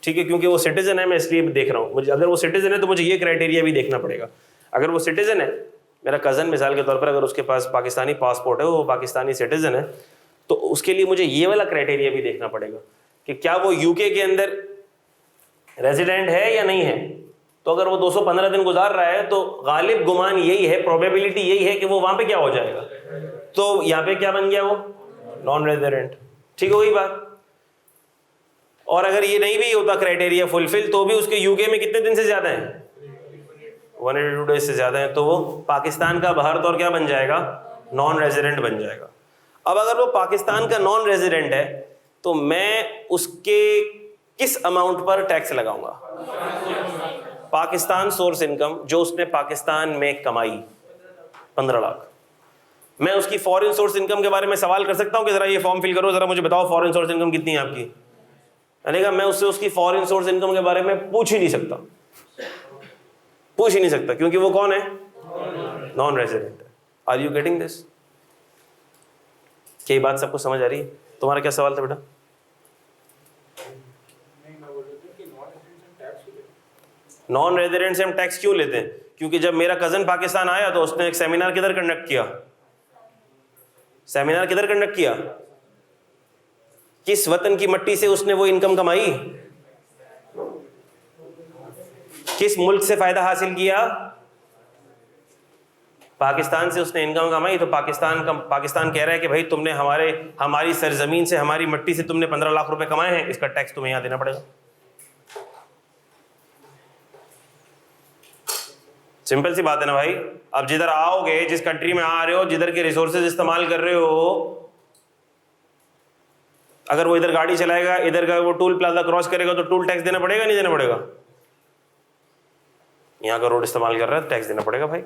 ठीक है, क्योंकि वो सिटीजन है। मैं इसलिए देख रहा हूँ, मुझे अगर वो सिटीजन है तो मुझे ये क्राइटेरिया भी देखना पड़ेगा। अगर वो सिटीजन है, मेरा कज़न मिसाल के तौर पर अगर उसके पास पाकिस्तानी पासपोर्ट है, वो पाकिस्तानी सिटीजन है, तो उसके लिए मुझे ये वाला क्राइटेरिया भी देखना पड़ेगा कि क्या वो यूके के अंदर रेजिडेंट है या नहीं है। तो अगर वो 215 दिन गुजार रहा है तो गालिब गुमान यही है, प्रोबेबिलिटी यही है कि वो वहाँ पे क्या हो जाएगा। तो यहाँ पे क्या बन गया? वो नॉन रेजिडेंट। ठीक हो गई बात? और अगर ये नहीं भी होता क्राइटेरिया फुलफिल, तो भी उसके यूके में कितने दिन से ज़्यादा है? 182 डेज से ज़्यादा है, तो वो पाकिस्तान का बाहर तौर क्या बन जाएगा? नॉन रेजिडेंट बन जाएगा। अब अगर वो पाकिस्तान का नॉन रेजिडेंट है तो मैं उसके किस अमाउंट पर टैक्स लगाऊंगा? पाकिस्तान सोर्स इनकम जो उसने पाकिस्तान में कमाई 15 लाख। मैं उसकी फॉरेन सोर्स इनकम के बारे में सवाल कर सकता हूं कि जरा ये फॉर्म फिल करो, जरा मुझे बताओ फॉरेन सोर्स इनकम कितनी है आपकी? मैं उससे उसकी फॉरेन सोर्स इनकम के बारे में पूछ ही नहीं सकता, क्योंकि वो कौन है? नॉन रेजिडेंट है। Are you getting this? क्या ये बात सबको समझ आ रही है? तुम्हारा क्या सवाल था बेटा? नॉन रेजिडेंट से हम टैक्स क्यों लेते हैं? क्योंकि जब मेरा कजन पाकिस्तान आया तो उसने एक सेमिनार किधर कंडक्ट किया? किस वतन की मट्टी से उसने वो इनकम कमाई? किस मुल्क से फायदा हासिल किया? पाकिस्तान से उसने इनकम कमाई। तो पाकिस्तान कह रहा है कि भाई तुमने हमारी सरजमीन से, हमारी मट्टी से तुमने 15 लाख रुपए कमाए हैं, इसका टैक्स तुम्हें यहां देना पड़ेगा। सिंपल सी बात है ना भाई। अब जिधर आओगे, जिस कंट्री में आ रहे हो, जिधर के रिसोर्सेज इस्तेमाल कर रहे हो, अगर वो इधर गाड़ी चलाएगा, इधर का वो टूल प्लाजा क्रॉस करेगा तो टूल टैक्स देना पड़ेगा नहीं देना पड़ेगा? यहाँ का रोड इस्तेमाल कर रहा है, टैक्स देना पड़ेगा भाई।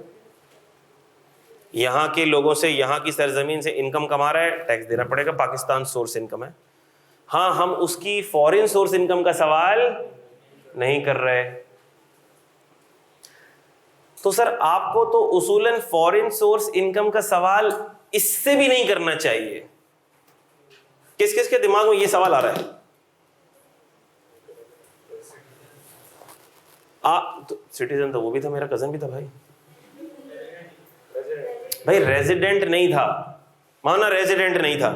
यहाँ के लोगों से, यहाँ की सरजमीन से इनकम कमा रहा है, टैक्स देना पड़ेगा। पाकिस्तान सोर्स इनकम है। हाँ, हम उसकी फॉरेन सोर्स इनकम का सवाल नहीं कर रहे। तो सर आपको तो उसूलन फॉरेन सोर्स इनकम का सवाल इससे भी नहीं करना चाहिए। किस किस के दिमाग में ये सवाल आ रहा है? तो सिटीजन तो वो भी था, मेरा कजन भी था भाई। भाई रेजिडेंट नहीं था, माना रेजिडेंट नहीं था,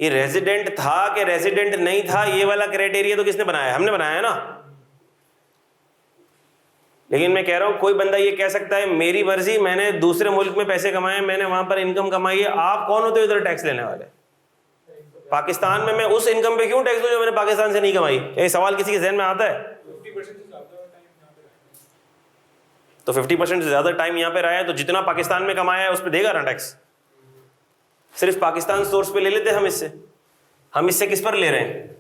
ये रेजिडेंट था कि रेजिडेंट नहीं था, ये वाला क्राइटेरिया तो किसने बनाया? हमने बनाया है ना। लेकिन मैं कह रहा हूं कोई बंदा ये कह सकता है मेरी मर्जी, मैंने दूसरे मुल्क में पैसे कमाए, मैंने वहां पर इनकम कमाई है। आप कौन होते हो इधर टैक्स लेने वाले? पाकिस्तान में मैं उस इनकम पे क्यों टैक्स दूं जो मैंने पाकिस्तान से नहीं कमाई? ये सवाल किसी के जहन में आता है? तो 50% से ज्यादा टाइम यहाँ पे रहा है, तो जितना पाकिस्तान में कमाया है उस पर देगा ना टैक्स। सिर्फ पाकिस्तान सोर्स पे ले लेते हम इससे। हम इससे किस पर ले रहे हैं?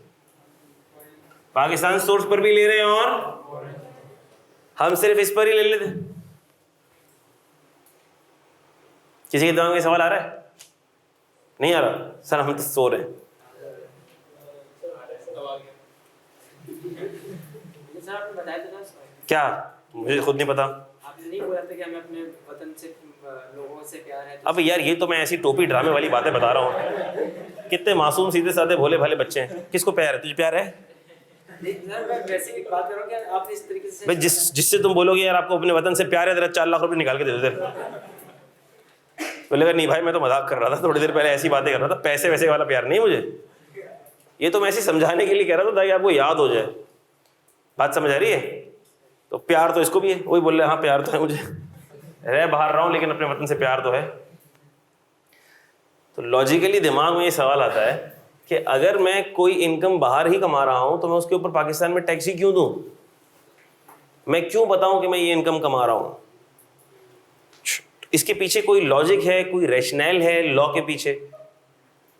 पाकिस्तान सोर्स पर भी ले रहे हैं और हम सिर्फ इस पर ही ले लेते। किसी के दिमाग में सवाल आ रहा है? नहीं आ रहा? सर हम तो सो रहे हैं। सर आपने बताया था ना क्या? मुझे खुद नहीं पता। आपने नहीं बोला था कि हमें अपने वतन से, लोगों से प्यार है? अब यार ये तो मैं ऐसी टोपी ड्रामे वाली बातें बता रहा हूँ। कितने मासूम सीधे साधे भोले भाले बच्चे हैं। किसको प्यार है? तुझे प्यार है? सर मैं वैसे ही बात कर रहा हूँ कि आप इस तरीके से भाई जिससे तुम बोलोगे यार आपको अपने वतन से प्यार है, तेरा 4 लाख रुपए निकाल के दे दो। बोलेगा नहीं भाई मैं तो मजाक कर रहा था, थोड़ी देर पहले ऐसी बातें कर रहा था, पैसे वैसे वाला प्यार नहीं मुझे। ये तो मैं ऐसे समझाने के लिए कह रहा था ताकि आपको याद हो जाए। बात समझ आ रही है? तो प्यार तो इसको भी है। वही बोल रहे हाँ प्यार तो है मुझे, रह बाहर रहा हूँ लेकिन अपने वतन से प्यार तो है। तो लॉजिकली दिमाग में ये सवाल आता है कि अगर मैं कोई इनकम बाहर ही कमा रहा हूं तो मैं उसके ऊपर पाकिस्तान में टैक्स ही क्यों दूं? मैं क्यों बताऊं कि मैं ये इनकम कमा रहा हूं? इसके पीछे कोई लॉजिक है, कोई रैशनल है लॉ के पीछे?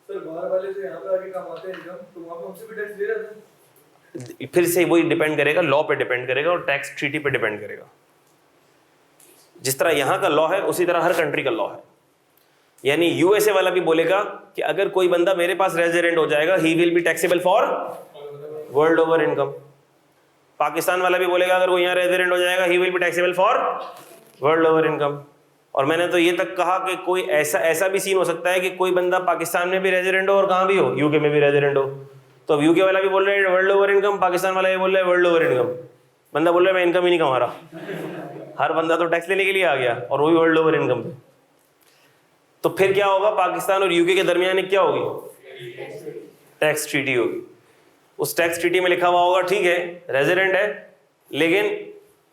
सर बाहर वाले से यहाँ पे आके कमाते हैं इनकम, तो वहाँ पे हमसे भी टैक्स दे रहे थे। फिर से वही डिपेंड करेगा, लॉ पे डिपेंड करेगा और टैक्स ट्रीटी पे डिपेंड करेगा। जिस तरह यहाँ का लॉ है उसी तरह हर कंट्री का लॉ है। यानी यूएसए वाला भी बोलेगा कि अगर कोई बंदा मेरे पास रेजिडेंट हो जाएगा ही will be taxable for world over income. Pakistan वाला भी बोलेगा अगर कोई यहाँ रेजिडेंट हो जाएगा ही will be taxable for world over income. और मैंने तो ये तक कहा कि कोई ऐसा भी सीन हो सकता है कि कोई बंदा पाकिस्तान में भी रेजिडेंट हो और कहाँ भी हो, यूके में भी रेजिडेंट हो। तो अब यूके वाला भी बोल रहे हैं वर्ल्ड ओवर इनकम, पाकिस्तान वाला भी बोल रहे हैं वर्ल्ड ओवर इनकम। बंदा बोल रहा है मैं इनकम ही नहीं कमा रहा। हर बंदा तो टैक्स लेने के लिए आ गया और वही वर्ल्ड ओवर इनकम पे। तो फिर क्या होगा? पाकिस्तान और यूके के दरमियान क्या होगी? टैक्स ट्रीटी होगी। उस टैक्स ट्रीटी में लिखा हुआ होगा ठीक है रेजिडेंट है लेकिन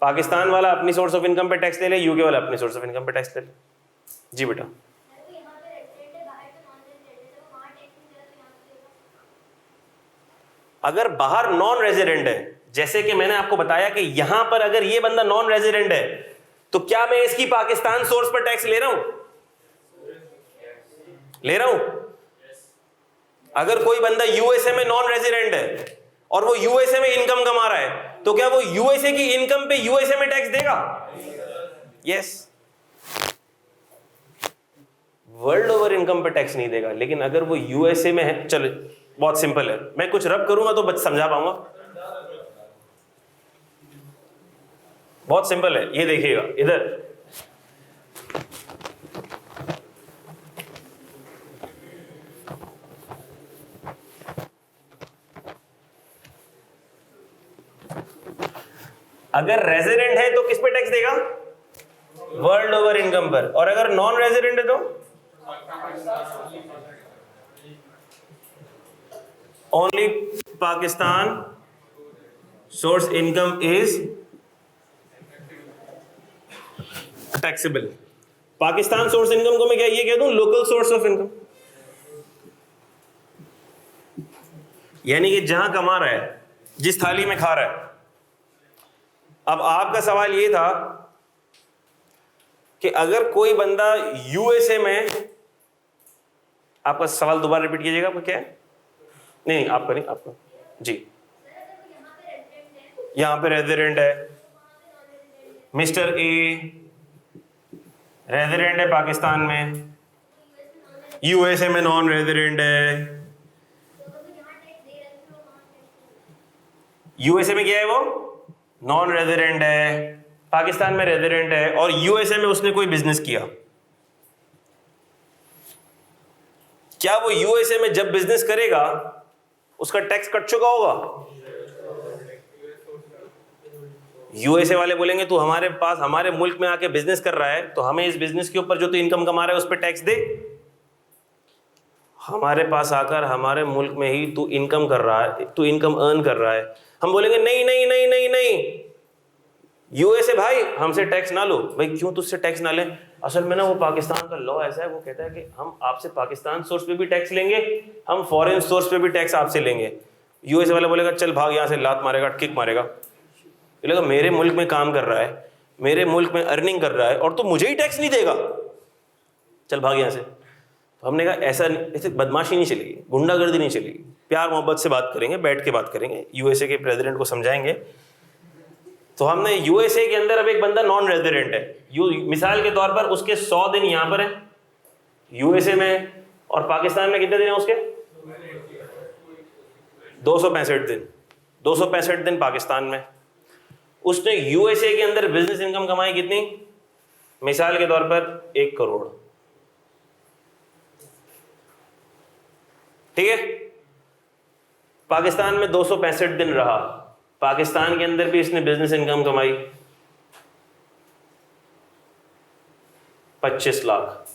पाकिस्तान वाला अपनी सोर्स ऑफ इनकम पे टैक्स ले ले, यूके वाला अपनी सोर्स ऑफ इनकम पे टैक्स ले ले। जी बेटा। अगर बाहर नॉन रेजिडेंट है, जैसे कि मैंने आपको बताया कि यहां पर अगर ये बंदा नॉन रेजिडेंट है तो क्या मैं इसकी पाकिस्तान सोर्स पर टैक्स ले रहा हूं? ले रहा हूं। अगर कोई बंदा यूएसए में नॉन रेजिडेंट है और वो यूएसए में इनकम कमा रहा है तो क्या वो यूएसए की इनकम पे यूएसए में टैक्स देगा? यस। वर्ल्ड ओवर इनकम पे टैक्स नहीं देगा। लेकिन अगर वो यूएसए में है, चलो बहुत सिंपल है, मैं कुछ रब करूंगा तो बच समझा पाऊंगा। बहुत सिंपल है, ये देखिएगा इधर। अगर रेजिडेंट है तो किस पे टैक्स देगा? वर्ल्ड ओवर इनकम पर। और अगर नॉन रेजिडेंट है तो only Pakistan source income is taxable. Pakistan source income को मैं क्या ये कह दूं? Local source of income. यानी कि जहां कमा रहा है, जिस थाली में खा रहा है। अब आपका सवाल ये था कि अगर कोई बंदा यूएसए में, आपका सवाल दोबारा रिपीट कीजिएगा, आपका क्या है? नहीं आपका नहीं, आपका जी। यहां पे रेजिडेंट है, मिस्टर ए रेजिडेंट है पाकिस्तान में, यूएसए में नॉन रेजिडेंट है। यूएसए में क्या है? वो नॉन रेजिडेंट है, पाकिस्तान में रेजिडेंट है और यूएसए में उसने कोई बिजनेस किया। क्या वो यूएसए में जब बिजनेस करेगा उसका टैक्स कट चुका होगा? यूएसए वाले बोलेंगे तू हमारे पास हमारे मुल्क में आके बिजनेस कर रहा है तो हमें इस बिजनेस के ऊपर जो तू इनकम कमा रहा है उस पर टैक्स दे। हमारे पास आकर हमारे मुल्क में ही तू इनकम कर रहा है, तू इनकम अर्न कर रहा है, हम बोलेंगे नहीं नहीं नहीं नहीं नहीं यूएसए भाई हमसे टैक्स ना लो। भाई क्यों तुझसे टैक्स ना ले? असल में ना वो पाकिस्तान का लॉ ऐसा है, वो कहता है कि हम आपसे पाकिस्तान सोर्स पे भी टैक्स लेंगे, हम फॉरेन सोर्स पे भी टैक्स आपसे लेंगे। यूएसए वाला बोलेगा चल भाग यहाँ से, लात मारेगा, किक मारेगा, बोलेगा मेरे मुल्क में काम कर रहा है, मेरे मुल्क में अर्निंग कर रहा है और तू मुझे ही टैक्स नहीं देगा, चल भाग यहाँ से। तो हमने कहा ऐसे बदमाशी नहीं चलेगी, गुंडागर्दी नहीं चलेगी, प्यार मोहब्बत से बात करेंगे, बैठ के बात करेंगे, यूएसए के प्रेसिडेंट को समझाएंगे। तो हमने यूएसए के अंदर अब एक बंदा नॉन रेजिडेंट है, मिसाल के तौर पर उसके 100 दिन यहाँ पर है यूएसए में, और पाकिस्तान में कितने दिन है उसके? 265 दिन। 265 दिन पाकिस्तान में। उसने यूएसए के अंदर बिजनेस इनकम कमाई कितनी? मिसाल के तौर पर 1 करोड़, ठीक है। पाकिस्तान में 265 दिन रहा, पाकिस्तान के अंदर भी इसने बिजनेस इनकम कमाई 25 लाख।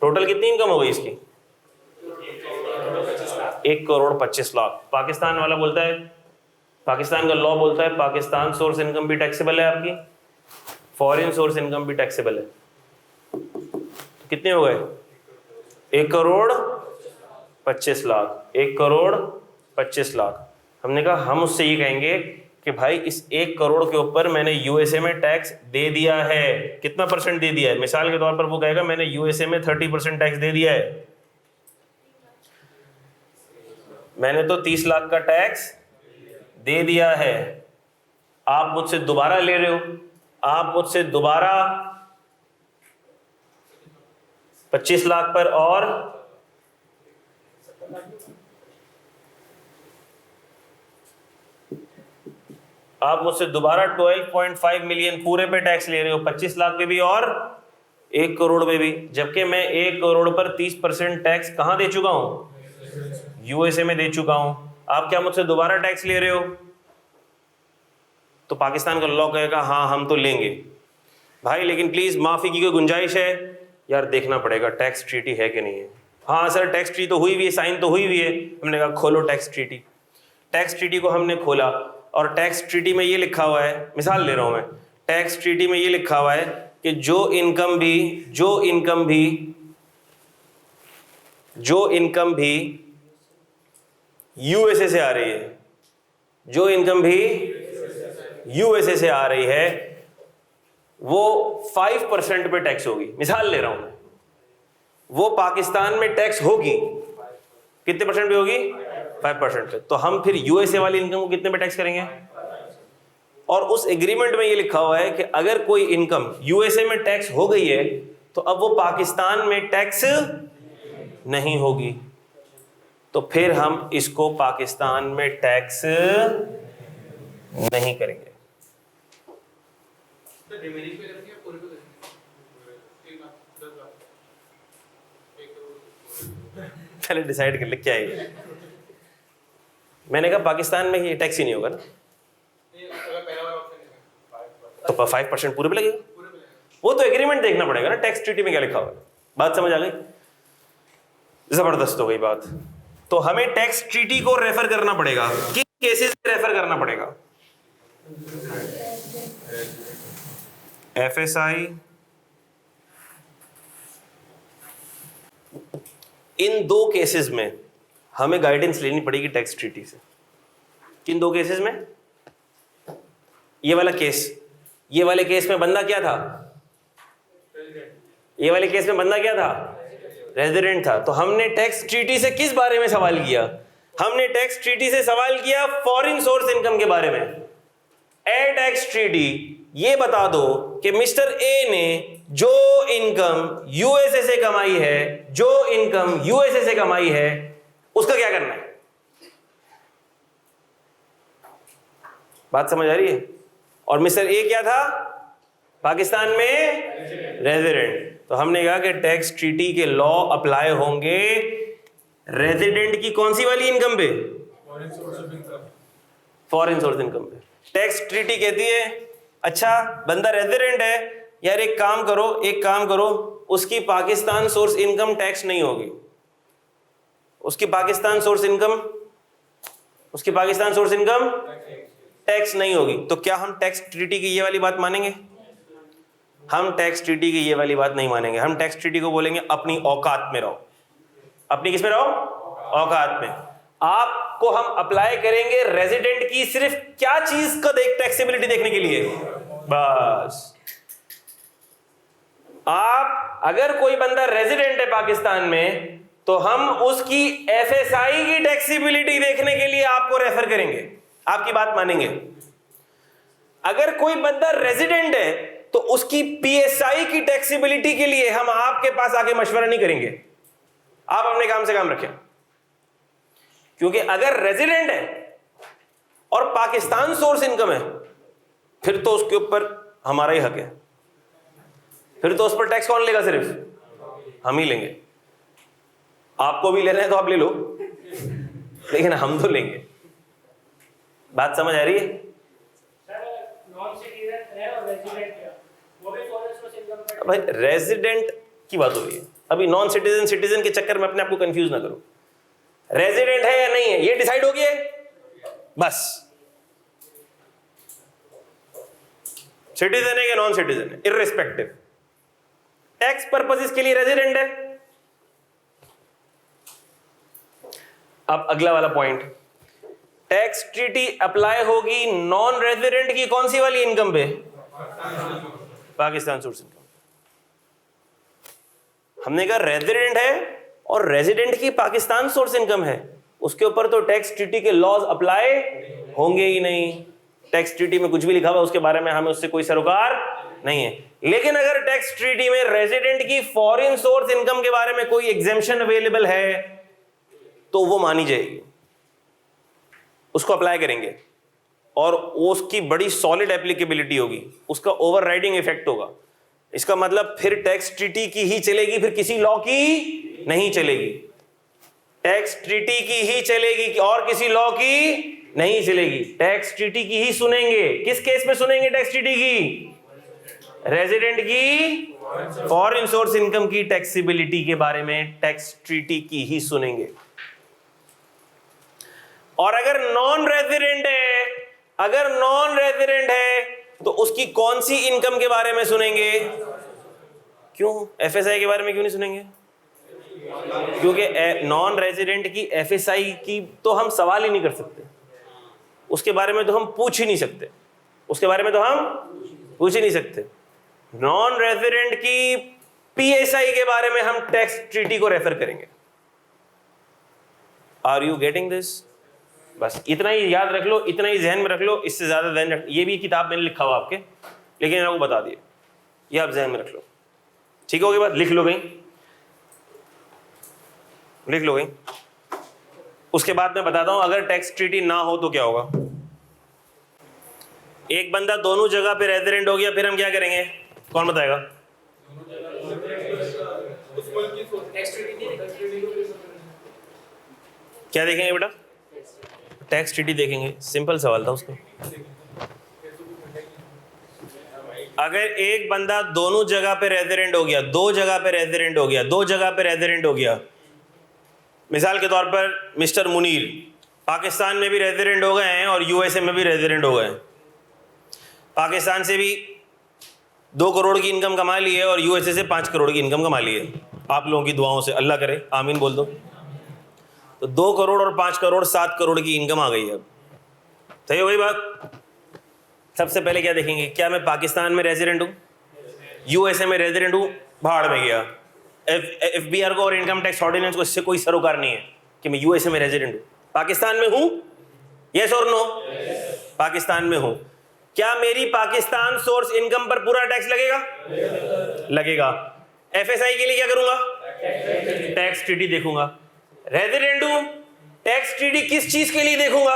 टोटल कितनी इनकम हो गई इसकी? 1 करोड़ 25 लाख। पाकिस्तान वाला बोलता है, पाकिस्तान का लॉ बोलता है पाकिस्तान सोर्स इनकम भी टैक्सेबल है आपकी, फॉरेन सोर्स इनकम भी टैक्सेबल है। तो कितने हो गए? 1 करोड़ 25 लाख। 1 करोड़ 25 लाख। हमने कहा हम उससे ये कहेंगे कि भाई इस 1 करोड़ के ऊपर मैंने यूएसए में टैक्स दे दिया है। कितना % दे दिया है? मिसाल के तौर पर वो कहेगा मैंने यूएसए में 30% टैक्स दे दिया है, मैंने तो 30 लाख का टैक्स दे दिया है। आप मुझसे दोबारा ले रहे हो, आप मुझसे दोबारा 25 लाख पर और आप मुझसे दोबारा 12.5 मिलियन पूरे पे टैक्स ले रहे हो, 25 लाख पे भी और 1 करोड़ पे भी, जबकि मैं 1 करोड़ पर 30% टैक्स कहां दे चुका हूं? यूएसए में दे चुका हूं। आप क्या मुझसे दोबारा टैक्स ले रहे हो? तो पाकिस्तान का लॉ कहेगा हाँ हम तो लेंगे भाई, लेकिन प्लीज माफी की कोई गुंजाइश है? यार देखना पड़ेगा टैक्स ट्रीटी है कि नहीं है। हाँ सर टैक्स ट्रीटी तो हुई हुई है, साइन तो हुई हुई है। हमने कहा खोलो टैक्स ट्रीटी। टैक्स ट्रीटी को हमने खोला और टैक्स ट्रीटी में ये लिखा हुआ है, मिसाल ले रहा हूं मैं, टैक्स ट्रीटी में ये लिखा हुआ है कि जो इनकम भी यूएसए से आ रही है, जो इनकम भी यूएसए से आ रही है वो 5% पे टैक्स होगी। मिसाल ले रहा हूं मैं, वो पाकिस्तान में टैक्स होगी कितने % पे होगी? 5% पे। तो हम फिर यूएसए वाली इनकम को कितने पे टैक्स करेंगे? और उस एग्रीमेंट में ये लिखा हुआ है कि अगर कोई इनकम यूएसए में टैक्स हो गई है तो अब वो पाकिस्तान में टैक्स नहीं होगी, तो फिर हम इसको पाकिस्तान में टैक्स नहीं करेंगे। पहले डिसाइड कर ले क्या है। मैंने कहा पाकिस्तान में ये टैक्स ही नहीं होगा ना, तो 5% पूरे पे लगेगा। वो तो एग्रीमेंट देखना पड़ेगा ना, टैक्स ट्रीटी में क्या लिखा हुआ है। बात समझ आ गई? जबरदस्त हो गई बात। तो हमें टैक्स ट्रीटी को रेफर करना पड़ेगा, किन केसेस में रेफर करना पड़ेगा? एफएसआई, इन 2 केसेस में हमें गाइडेंस लेनी पड़ेगी टैक्स ट्रीटी से। किन 2 केसेस में? ये वाला केस में बंदा क्या था? ये वाले केस में बंदा क्या था? रेजिडेंट था। तो हमने टैक्स ट्रीटी से किस बारे में सवाल किया? हमने टैक्स ट्रीटी से सवाल किया फॉरेन सोर्स इनकम के बारे में। ए टैक्स ट्रीटी ये बता दो कि मिस्टर ए ने जो इनकम यूएसए से कमाई है, उसका क्या करना है? बात समझ आ रही है? और मिस्टर ए क्या था? पाकिस्तान में रेजिडेंट। तो हमने कहा कि टैक्स ट्रीटी के लॉ अप्लाई होंगे रेजिडेंट की कौन सी वाली इनकम पे? Foreign source of income. Foreign source income पे टैक्स ट्रीटी कहती है अच्छा बंदा रेजिडेंट है यार, एक काम करो, उसकी पाकिस्तान सोर्स इनकम टैक्स नहीं होगी, उसकी पाकिस्तान सोर्स इनकम टैक्स नहीं होगी। तो क्या हम टैक्स ट्रीटी की ये वाली बात मानेंगे? हम टैक्स ट्रीटी की ये वाली बात नहीं मानेंगे। हम टैक्स ट्रीटी को बोलेंगे अपनी औकात में रहो। अपनी किस में रहो? औकात में। आपको हम अप्लाई करेंगे रेजिडेंट की सिर्फ क्या चीज का टैक्सेबिलिटी देखने के लिए, बस। आप अगर कोई बंदा रेजिडेंट है पाकिस्तान में तो हम उसकी एफएसआई की टैक्सेबिलिटी देखने के लिए आपको रेफर करेंगे, आपकी बात मानेंगे। अगर कोई बंदा रेजिडेंट है तो उसकी पीएसआई की टैक्सेबिलिटी के लिए हम आपके पास आके मशवरा नहीं करेंगे, आप अपने काम से काम रखें। क्योंकि अगर रेजिडेंट है और पाकिस्तान सोर्स इनकम है फिर तो उसके ऊपर हमारा ही हक है, फिर तो उस पर टैक्स कौन लेगा? सिर्फ हम ही लेंगे। आपको भी लेना है तो आप ले लो, लेकिन हम तो लेंगे। बात समझ आ रही है? नॉन सिटीजन है और रेजिडेंट है, वो भी फॉरेन सोर्स इनकम पर। भाई रेजिडेंट की बात हो रही है, अभी नॉन सिटीजन सिटीजन के चक्कर में अपने आप को कंफ्यूज ना करो। रेजिडेंट है या नहीं है ये डिसाइड हो गया, बस। सिटीजन है या नॉन सिटीजन है, इररिस्पेक्टिव, टैक्स पर्पसेस के लिए रेजिडेंट है। अब अगला वाला पॉइंट, टैक्स ट्रीटी अप्लाई होगी नॉन रेजिडेंट की कौन सी वाली इनकम पे? Pakistan source income. हमने कहा रेजिडेंट है और रेजिडेंट की पाकिस्तान सोर्स इनकम है, उसके ऊपर तो टैक्स ट्रीटी के लॉज अप्लाई होंगे ही नहीं। टैक्स ट्रीटी में कुछ भी लिखा हुआ उसके बारे में हमें उससे कोई सरोकार नहीं है। लेकिन अगर टैक्स ट्रीटी में रेजिडेंट की फॉरेन सोर्स इनकम के बारे में कोई एग्जेम्पशन अवेलेबल है तो वो मानी जाएगी, उसको अप्लाई करेंगे और उसकी बड़ी सॉलिड एप्लीकेबिलिटी होगी, उसका ओवरराइडिंग इफेक्ट होगा। इसका मतलब फिर टैक्स ट्रीटी की ही चलेगी, फिर किसी लॉ की नहीं चलेगी। टैक्स ट्रीटी की ही चलेगी और किसी लॉ की नहीं चलेगी। टैक्स ट्रीटी की ही सुनेंगे। किस केस में सुनेंगे टैक्स ट्रीटी की? रेजिडेंट की फॉरेन सोर्स इनकम की टैक्सेबिलिटी के बारे में टैक्स ट्रीटी की ही सुनेंगे। और अगर नॉन रेजिडेंट है तो उसकी कौन सी इनकम के बारे में सुनेंगे? क्यों एफएसआई के बारे में क्यों नहीं सुनेंगे? क्योंकि नॉन रेजिडेंट की एफएसआई की तो हम सवाल ही नहीं कर सकते, उसके बारे में तो हम पूछ ही नहीं सकते। नॉन रेजिडेंट की पीएसआई के बारे में हम टैक्स ट्रीटी को रेफर करेंगे। Are you getting this? बस इतना ही याद रख लो, इतना ही जहन में रख लो, इससे ज्यादा जहन रख। ये भी किताब मैंने लिखा हुआ आपके, लेकिन आपको बता दिया, ये आप जहन में रख लो। ठीक होगी बात? लिख लो गई। उसके बाद मैं बताता हूं अगर टैक्स ट्रीटी ना हो तो क्या होगा। एक बंदा दोनों जगह पे रेजिडेंट हो गया, फिर हम क्या करेंगे? कौन बताएगा? क्या देखेंगे बेटा? टैक्स ट्रीटी देखेंगे। सिंपल सवाल था उसका। अगर एक बंदा दोनों जगह पे रेजिडेंट हो गया, दो जगह पे रेजिडेंट हो गया, मिसाल के तौर पर मिस्टर मुनीर पाकिस्तान में भी रेजिडेंट हो गए हैं और यूएसए में भी रेजिडेंट हो गए। पाकिस्तान से भी 2 करोड़ की इनकम कमा ली है और यूएसए से 5 करोड़ की इनकम कमा ली है। आप लोगों की दुआओं से, अल्लाह करे, आमीन बोल दो। तो 2 करोड़ और 5 करोड़ 7 करोड़ की इनकम आ गई है। अब सही हो गई बात? सबसे पहले क्या देखेंगे? क्या मैं पाकिस्तान में रेजिडेंट हूँ, यूएसए में रेजिडेंट हूँ? भाड़ में गया। एफबीआर को और इनकम टैक्स ऑर्डिनेंस को इससे कोई सरोकार नहीं है कि मैं यूएसए में रेजिडेंट हूँ। पाकिस्तान में हूँ, यस और नो? पाकिस्तान में हूँ। क्या मेरी पाकिस्तान सोर्स इनकम पर पूरा टैक्स लगेगा? एफएसआई के लिए क्या करूंगा? टैक्स ट्रीटी देखूंगा। रेजिडेंट हूं, टैक्स ट्रीटी किस चीज के लिए देखूंगा?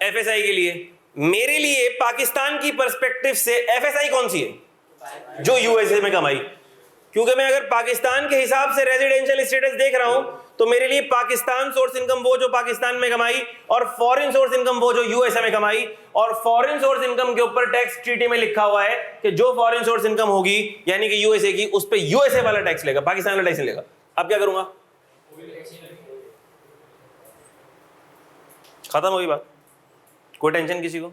एफएसआई के लिए। मेरे लिए पाकिस्तान की पर्सपेक्टिव से एफएसआई कौन सी है? जो यूएसए में कमाई। क्योंकि मैं अगर पाकिस्तान के हिसाब से रेजिडेंशियल स्टेटस देख रहा हूं तो मेरे लिए पाकिस्तान सोर्स इनकम वो जो पाकिस्तान में कमाई, और फॉरेन सोर्स इनकम वो जो यूएसए में कमाई। और फॉरेन सोर्स इनकम के ऊपर टैक्स ट्रीटी में लिखा हुआ है कि जो फॉरेन सोर्स इनकम होगी यानी कि यूएसए की, उस पे यूएसए वाला टैक्स लेगा, पाकिस्तान वाला टैक्स नहीं लेगा। अब क्या करूंगा? खत्म होगी बात, कोई टेंशन किसी को।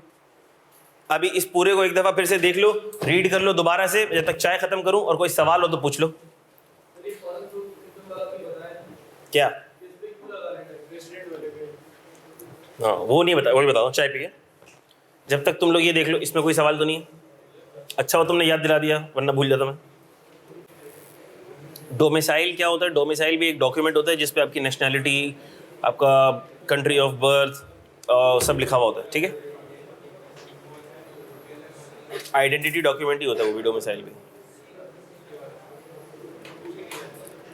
अभी इस पूरे को एक दफा फिर से देख लो, रीड कर लो दोबारा से, जब तक चाय खत्म करूं, और कोई सवाल हो तो पूछ लो। क्या? हाँ वो नहीं बता, वो भी बताओ, चाय पी के। जब तक तुम लोग ये देख लो, इसमें कोई सवाल तो नहीं है। अच्छा हो तुमने याद दिला दिया, वरना भूल जाता मैं। डोमिसाइल क्या होता है? डोमिसाइल भी एक डॉक्यूमेंट होता है जिसपे आपकी नेशनैलिटी, आपका कंट्री ऑफ बर्थ सब लिखा हुआ होता है, ठीक है। आइडेंटिटी डॉक्यूमेंट ही होता है वो भी, डोमिसाइल भी।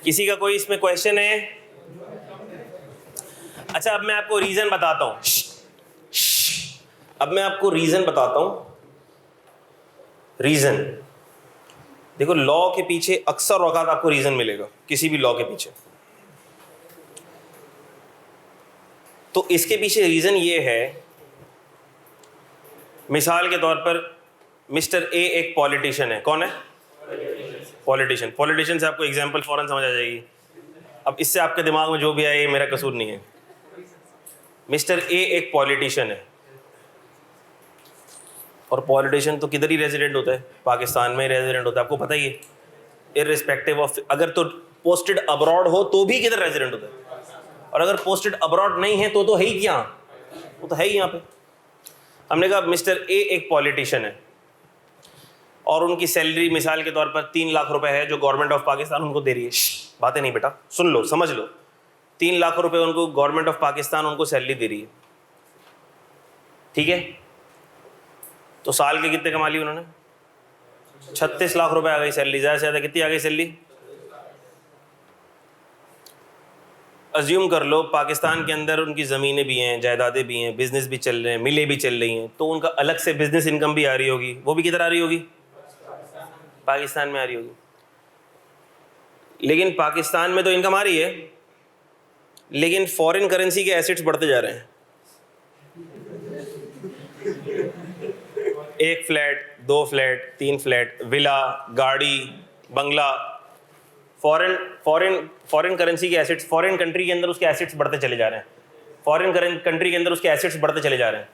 किसी का कोई इसमें क्वेश्चन है? अच्छा अब मैं आपको रीजन बताता हूं, अब मैं आपको रीजन बताता हूं। रीजन देखो, लॉ के पीछे अक्सर औकात आपको रीजन मिलेगा, किसी भी लॉ के पीछे। तो इसके पीछे रीजन ये है, मिसाल के तौर पर मिस्टर ए एक पॉलिटिशियन है। कौन है? पॉलिटिशियन। पॉलिटिशियन से आपको एग्जांपल फौरन समझ आ जाएगी। अब इससे आपके दिमाग में जो भी आए ये मेरा कसूर नहीं है। मिस्टर ए एक पॉलिटिशियन है, और पॉलिटिशियन तो किधर ही रेजिडेंट होता है? पाकिस्तान में रेजिडेंट होता है, आपको पता ही है। इररिस्पेक्टिव ऑफ, अगर तो पोस्टेड अब्रॉड हो तो भी किधर रेजिडेंट होता है, और अगर पोस्टेड अब्रॉड नहीं है तो है ही क्या? वो तो है ही यहाँ पे। हमने कहा मिस्टर ए एक पॉलिटिशियन है, और उनकी सैलरी मिसाल के तौर पर 3 लाख रुपए है जो गवर्नमेंट ऑफ पाकिस्तान उनको दे रही है। बातें नहीं बेटा, सुन लो, समझ लो। 3 लाख रुपए उनको गवर्नमेंट ऑफ पाकिस्तान उनको सैलरी दे रही है, ठीक है। तो साल के कितने कमा ली उन्होंने? 36 लाख रुपए आ गई सैलरी। ज़्यादा से ज़्यादा कितनी आ गई सैलरी? अज्यूम कर लो पाकिस्तान के अंदर उनकी ज़मीनें भी हैं, जायदादें भी हैं, बिजनेस भी चल रहे हैं, मिलें भी चल रही हैं, तो उनका अलग से बिजनेस इनकम भी आ रही होगी। वो भी किधर आ रही होगी? पाकिस्तान में आ रही होगी। लेकिन पाकिस्तान में तो इनकम आ रही है, लेकिन फॉरेन करेंसी के एसेट्स बढ़ते जा रहे हैं। 1 फ्लैट, 2 फ्लैट, 3 फ्लैट, विला, गाड़ी, बंगला, फॉरेन करेंसी के एसेट्स, फॉरेन कंट्री के अंदर उसके एसेट्स बढ़ते चले जा रहे हैं। फॉरेन कंट्री के अंदर उसके एसेट्स बढ़ते चले जा रहे हैं।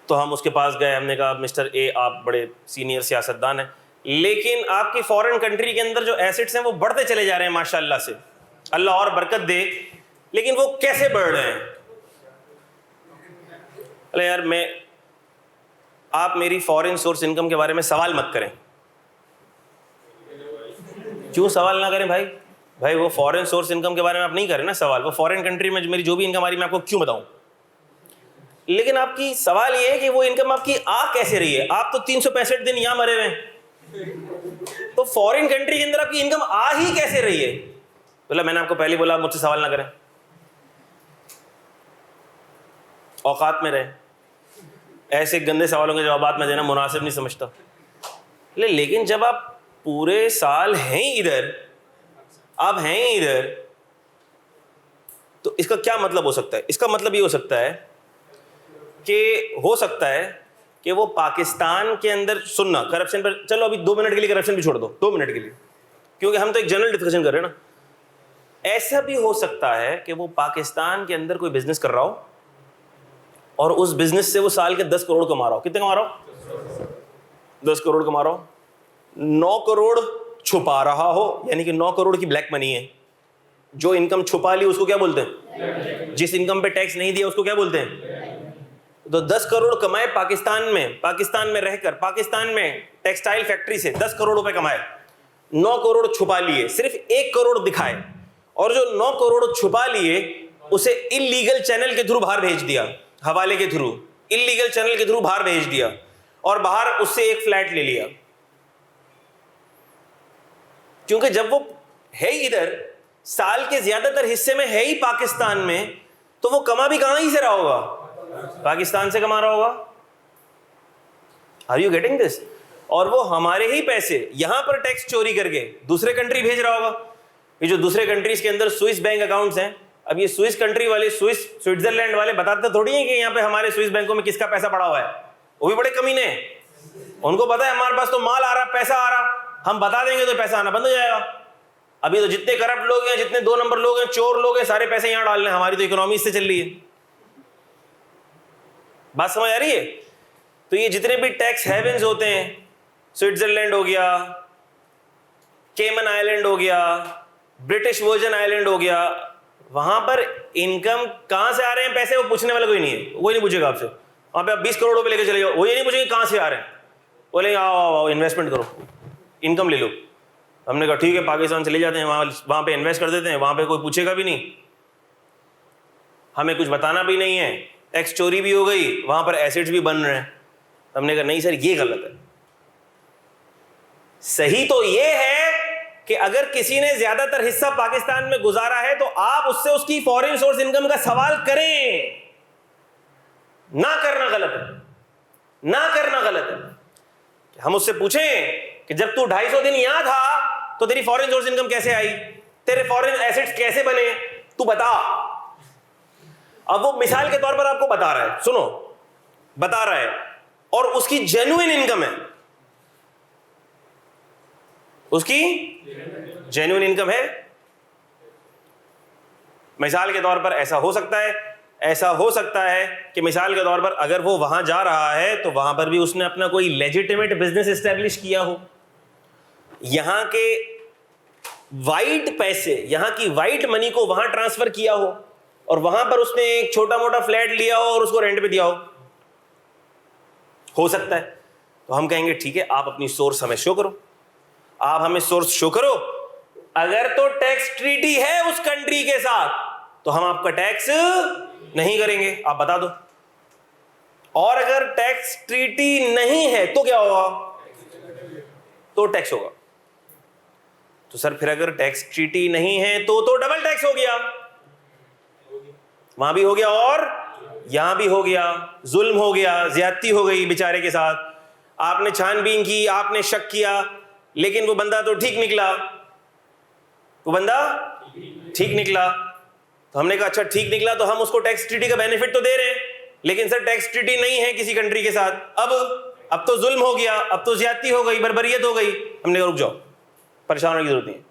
तो हम उसके पास गए, हमने कहा मिस्टर ए आप बड़े सीनियर सियासतदान हैं, लेकिन आपकी फॉरेन कंट्री के अंदर जो एसेट्स हैं वो बढ़ते चले जा रहे हैं माशाल्लाह से, अल्लाह और बरकत दे, लेकिन वो कैसे बढ़ रहे हैं? अरे यार आप मेरी फॉरेन सोर्स इनकम के बारे में सवाल मत करें। क्यों सवाल ना करें भाई वो फॉरेन सोर्स इनकम के बारे में आप नहीं करें ना सवाल। वो फॉरेन कंट्री में मेरी जो भी इनकम आ रही है मैं आपको क्यों बताऊं? लेकिन आपकी सवाल ये है कि वो इनकम आपकी आ कैसे रही है? आप तो 365 दिन यहां मरे हुए हैं, तो फॉरेन कंट्री के अंदर आपकी इनकम आ ही कैसे रही है? बोला मैंने आपको पहले बोला मुझसे सवाल ना करें, औकात में रहे। ऐसे गंदे सवालों के जवाब में देना मुनासिब नहीं समझता। लेकिन जब आप पूरे साल हैं इधर, आप हैं इधर, तो इसका क्या मतलब हो सकता है? इसका मतलब ये हो सकता है कि वो पाकिस्तान के अंदर, सुनना करप्शन पर, चलो अभी 2 मिनट के लिए करप्शन भी छोड़ दो, 2 मिनट के लिए, क्योंकि हम तो एक जनरल डिस्कशन कर रहे हैं ना। ऐसा भी हो सकता है कि वो पाकिस्तान के अंदर कोई बिजनेस कर रहा हो और उस बिजनेस से वो साल के 10 करोड़ कमा रहा हो। कितने कमा रहा हो? 10 करोड़ कमा रहा हो। 9 करोड़ छुपा रहा हो, यानी कि 9 करोड़ की ब्लैक मनी है। जो इनकम छुपा ली उसको क्या बोलते हैं? जिस इनकम पे टैक्स नहीं दिया उसको क्या बोलते हैं? तो 10 करोड़ कमाए पाकिस्तान में रहकर, पाकिस्तान में टेक्सटाइल फैक्ट्री से 10 करोड़ रुपए कमाए, 9 करोड़ छुपा लिए, सिर्फ 1 करोड़ दिखाए, और जो 9 करोड़ छुपा लिए उसे इलीगल चैनल के थ्रू बाहर भेज दिया, हवाले के थ्रू, इलीगल चैनल के थ्रू बाहर भेज दिया, और बाहर उससे एक फ्लैट ले लिया। क्योंकि जब वो है इधर, साल के ज्यादातर हिस्से में है ही पाकिस्तान में, तो वो कमा भी कहां ही से रहा होगा? पाकिस्तान से कमा रहा होगा। Are you getting this? और वो हमारे ही पैसे यहां पर टैक्स चोरी करके दूसरे कंट्री भेज रहा होगा। ये जो दूसरे कंट्रीज के अंदर स्विस बैंक अकाउंट्स हैं, अब ये स्विस कंट्री वाले, स्विट्जरलैंड वाले बताते थोड़ी हैं कि यहाँ पे हमारे स्विस बैंकों में किसका पैसा पड़ा हुआ है। वो भी बड़े कमीने हैं, उनको पता है हमारे पास तो माल आ रहा, पैसा आ रहा, हम बता देंगे तो पैसा आना बंद हो जाएगा। अभी तो जितने करप्ट लोग हैं, जितने 2 नंबर लोग हैं, चोर लोग हैं, सारे पैसे यहाँ डाल रहे हैं। हमारी तो इकोनॉमी इससे चल रही है। बात समझ आ रही है? तो ये जितने भी टैक्स हेवन्स होते हैं, स्विट्जरलैंड हो गया, केमन आइलैंड हो गया, ब्रिटिश वर्जन आइलैंड हो गया, वहां पर इनकम कहां से आ रहे हैं पैसे, वो पूछने वाला कोई नहीं है। कोई नहीं पूछेगा आपसे, वहां पे आप 20 करोड़ रुपए लेके चले जाओ, वो ये नहीं पूछेंगे कहां से आ रहे हैं, बोलेंगे आओ आओ आओ इन्वेस्टमेंट करो, इनकम ले लो। हमने कहा ठीक है, पाकिस्तान चले जाते हैं, वहां पे इन्वेस्ट कर देते हैं, वहां पे कोई पूछेगा भी नहीं, हमें कुछ बताना भी नहीं है, टैक्स चोरी भी हो गई, वहां पर एसेट्स भी बन रहे हैं। हमने कहा नहीं सर, ये गलत है। सही तो ये है कि अगर किसी ने ज्यादातर हिस्सा पाकिस्तान में गुजारा है तो आप उससे उसकी फॉरेन सोर्स इनकम का सवाल करें। ना करना गलत है, ना करना गलत है। हम उससे पूछें कि जब तू 250 दिन यहां था तो तेरी फॉरेन सोर्स इनकम कैसे आई, तेरे फॉरेन एसेट्स कैसे बने, तू बता। अब वो मिसाल के तौर पर आपको बता रहा है, सुनो, बता रहा है, और उसकी जेन्युइन इनकम है, उसकी जेन्युइन इनकम है। मिसाल के तौर पर ऐसा हो सकता है, ऐसा हो सकता है कि मिसाल के तौर पर अगर वो वहां जा रहा है तो वहां पर भी उसने अपना कोई लेजिटिमेट बिजनेस एस्टेब्लिश किया हो, यहां के वाइट पैसे, यहां की वाइट मनी को वहां ट्रांसफर किया हो, और वहां पर उसने एक छोटा मोटा फ्लैट लिया हो और उसको रेंट पे दिया हो सकता है। तो हम कहेंगे ठीक है, आप अपनी सोर्स हमें शो करो, आप हमें सोर्स शो करो। अगर तो टैक्स ट्रीटी है उस कंट्री के साथ तो हम आपका टैक्स नहीं करेंगे, आप बता दो। और अगर टैक्स ट्रीटी नहीं है तो क्या होगा, तो टैक्स होगा। तो सर फिर अगर टैक्स ट्रीटी नहीं है तो डबल टैक्स हो गया, वहां भी हो गया और यहां भी हो गया, जुल्म हो गया, ज्यादती हो गई बेचारे के साथ। आपने छानबीन की, आपने शक किया, लेकिन वो बंदा तो ठीक निकला, वो बंदा ठीक निकला। तो हमने कहा अच्छा ठीक निकला तो हम उसको टैक्स ट्रीटी का बेनिफिट तो दे रहे हैं, लेकिन सर टैक्स ट्रीटी नहीं है किसी कंट्री के साथ, अब तो जुल्म हो गया, अब तो ज्यादती हो गई, बर्बरियत हो गई। हमने कहा रुक जाओ, परेशान होने की जरूरत नहीं है,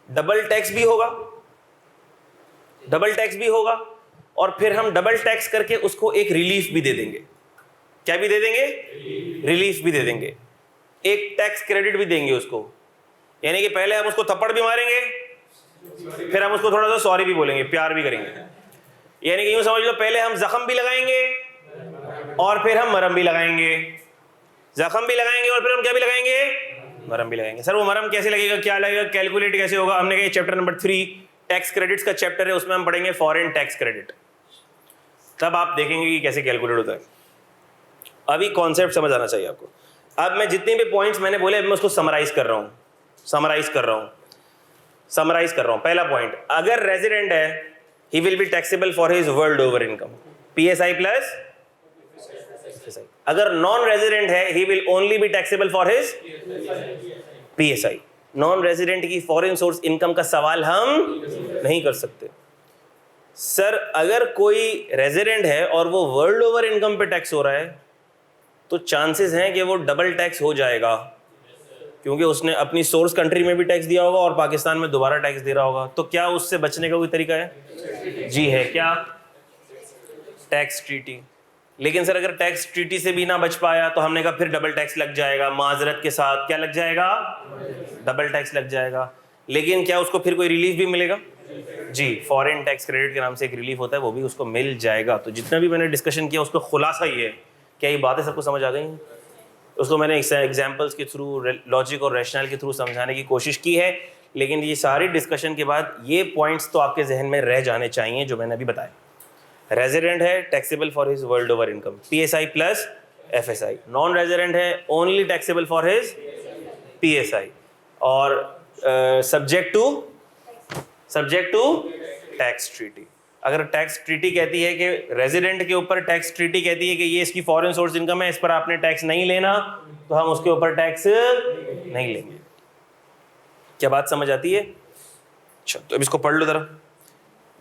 डबल टैक्स भी होगा, डबल टैक्स भी होगा, और फिर हम डबल टैक्स करके उसको एक रिलीफ भी दे देंगे। क्या भी दे देंगे, रिलीफ भी दे देंगे, एक टैक्स क्रेडिट भी देंगे उसको। यानी कि पहले हम उसको थप्पड़ भी मारेंगे, फिर हम उसको थोड़ा सा सॉरी भी बोलेंगे, प्यार भी करेंगे। यानी कि यूं समझ लो, पहले हम जख्म भी लगाएंगे और फिर हम मरहम भी लगाएंगे, जख्म भी लगाएंगे और फिर हम क्या भी लगाएंगे, मरहम भी लगाएंगे। सर वो मरहम कैसे लगेगा, क्या लगेगा, कैलकुलेट कैसे होगा? हमने कहा चैप्टर नंबर 3 टैक्स क्रेडिट्स का चैप्टर है, उसमें हम पढ़ेंगे फॉरेन टैक्स क्रेडिट, तब आप देखेंगे कि कैसे कैलकुलेट होता है। अभी कॉन्सेप्ट समझ आना चाहिए आपको। अब मैं जितने भी पॉइंट्स मैंने बोले मैं उसको समराइज कर रहा हूँ। पहला पॉइंट, अगर रेजिडेंट है ही will be taxable for his world over income, PSI plus FSI. अगर नॉन रेजिडेंट है he will only be taxable for his PSI. Non resident की फॉरेन सोर्स इनकम का सवाल हम नहीं कर सकते। सर अगर कोई रेजिडेंट है और वो वर्ल्ड ओवर इनकम पे टैक्स हो रहा है तो चांसेस हैं कि वो डबल टैक्स हो जाएगा, क्योंकि उसने अपनी सोर्स कंट्री में भी टैक्स दिया होगा और पाकिस्तान में दोबारा टैक्स दे रहा होगा। तो क्या उससे बचने का कोई तरीका है? जी है। क्या? Tax treaty. लेकिन सर अगर टैक्स ट्रीटी से भी ना बच पाया तो हमने कहा फिर डबल टैक्स लग जाएगा, माजरत के साथ क्या लग जाएगा, डबल टैक्स लग जाएगा। लेकिन क्या उसको फिर कोई रिलीफ भी मिलेगा? जी, फॉरेन टैक्स क्रेडिट के नाम से एक रिलीफ होता है, वो भी उसको मिल जाएगा। तो जितना भी मैंने डिस्कशन किया उसका खुलासा ये है। क्या ये बातें सबको समझ आ गई? उसको मैंने एग्जाम्पल्स के थ्रू, लॉजिक और रैशनल के थ्रू समझाने की कोशिश की है, लेकिन ये सारी डिस्कशन के बाद ये पॉइंट्स तो आपके जहन में रह जाने चाहिए जो मैंने अभी बताया। रेजिडेंट है taxable for his world over income, PSI plus FSI. Non resident है only taxable for his PSI, और सब्जेक्ट टू टैक्स ट्रीटी। अगर टैक्स ट्रीटी कहती है कि रेजिडेंट के ऊपर टैक्स ट्रीटी कहती है कि ये इसकी फॉरेन सोर्स इनकम है, इस पर आपने टैक्स नहीं लेना, तो हम उसके ऊपर टैक्स नहीं लेंगे। क्या बात समझ आती है? अच्छा, तो अब इसको पढ़ लो जरा।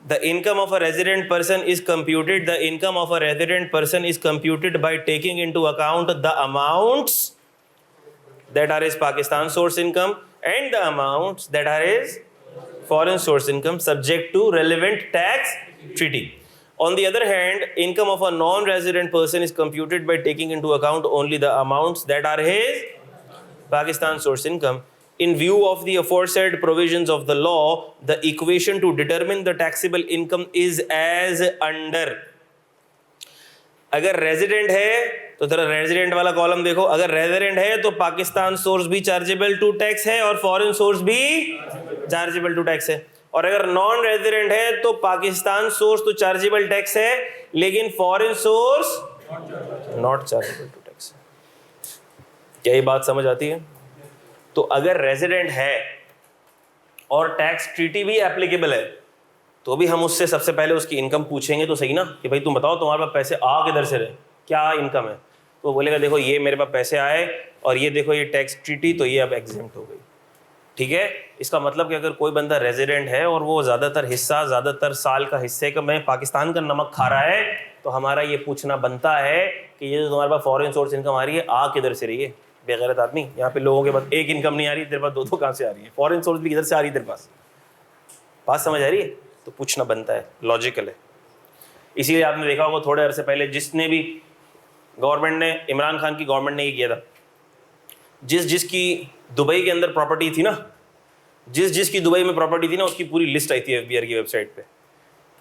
The income of a resident person is computed. The income of a resident person is computed by taking into account the amounts that are his Pakistan source income and the amounts that are his foreign source income, subject to relevant tax treaty. On the other hand, income of a non-resident person is computed by taking into account only the amounts that are his Pakistan source income. In view of the aforesaid provisions of the law, the equation to determine the taxable income is as under. अगर resident है तो तेरा resident वाला column देखो, अगर resident है तो Pakistan source भी चार्जेबल टू टैक्स है और फॉरेन सोर्स भी चार्जेबल टू टैक्स है, और अगर नॉन रेजिडेंट है तो पाकिस्तान सोर्स तो चार्जेबल टैक्स है लेकिन foreign source not chargeable to tax. क्या ये बात समझ आती है? तो अगर रेजिडेंट है और टैक्स ट्रीटी भी एप्लीकेबल है तो भी हम उससे सबसे पहले उसकी इनकम पूछेंगे तो सही ना, कि भाई तुम बताओ तुम्हारे पास पैसे आ किधर से रहे, क्या इनकम है? तो वो बोलेगा देखो ये मेरे पास पैसे आए और ये देखो ये टैक्स ट्रीटी, तो ये अब एग्जेम्प्ट हो गई। ठीक है, इसका मतलब कि अगर कोई बंदा रेजिडेंट है और वो ज़्यादातर साल का हिस्से का में पाकिस्तान का नमक खा रहा है तो हमारा ये पूछना बनता है कि ये जो तुम्हारे पास फॉरेन सोर्स इनकम आ रही है आ किधर से रही है? बेगैरत आदमी, यहाँ पे लोगों के पास एक इनकम नहीं आ रही, तेरे पास दो कहाँ से आ रही है? फॉरेन सोर्स भी किधर से आ रही है तेरे पास? बात समझ आ रही है? तो पूछना बनता है, लॉजिकल है। इसीलिए आपने देखा होगा थोड़े अरसे पहले जिसने भी गवर्नमेंट ने, इमरान खान की गवर्नमेंट ने ये किया था, जिसकी दुबई के अंदर प्रॉपर्टी थी ना, जिसकी दुबई में प्रॉपर्टी थी ना, उसकी पूरी लिस्ट आई थी FBI की वेबसाइट पे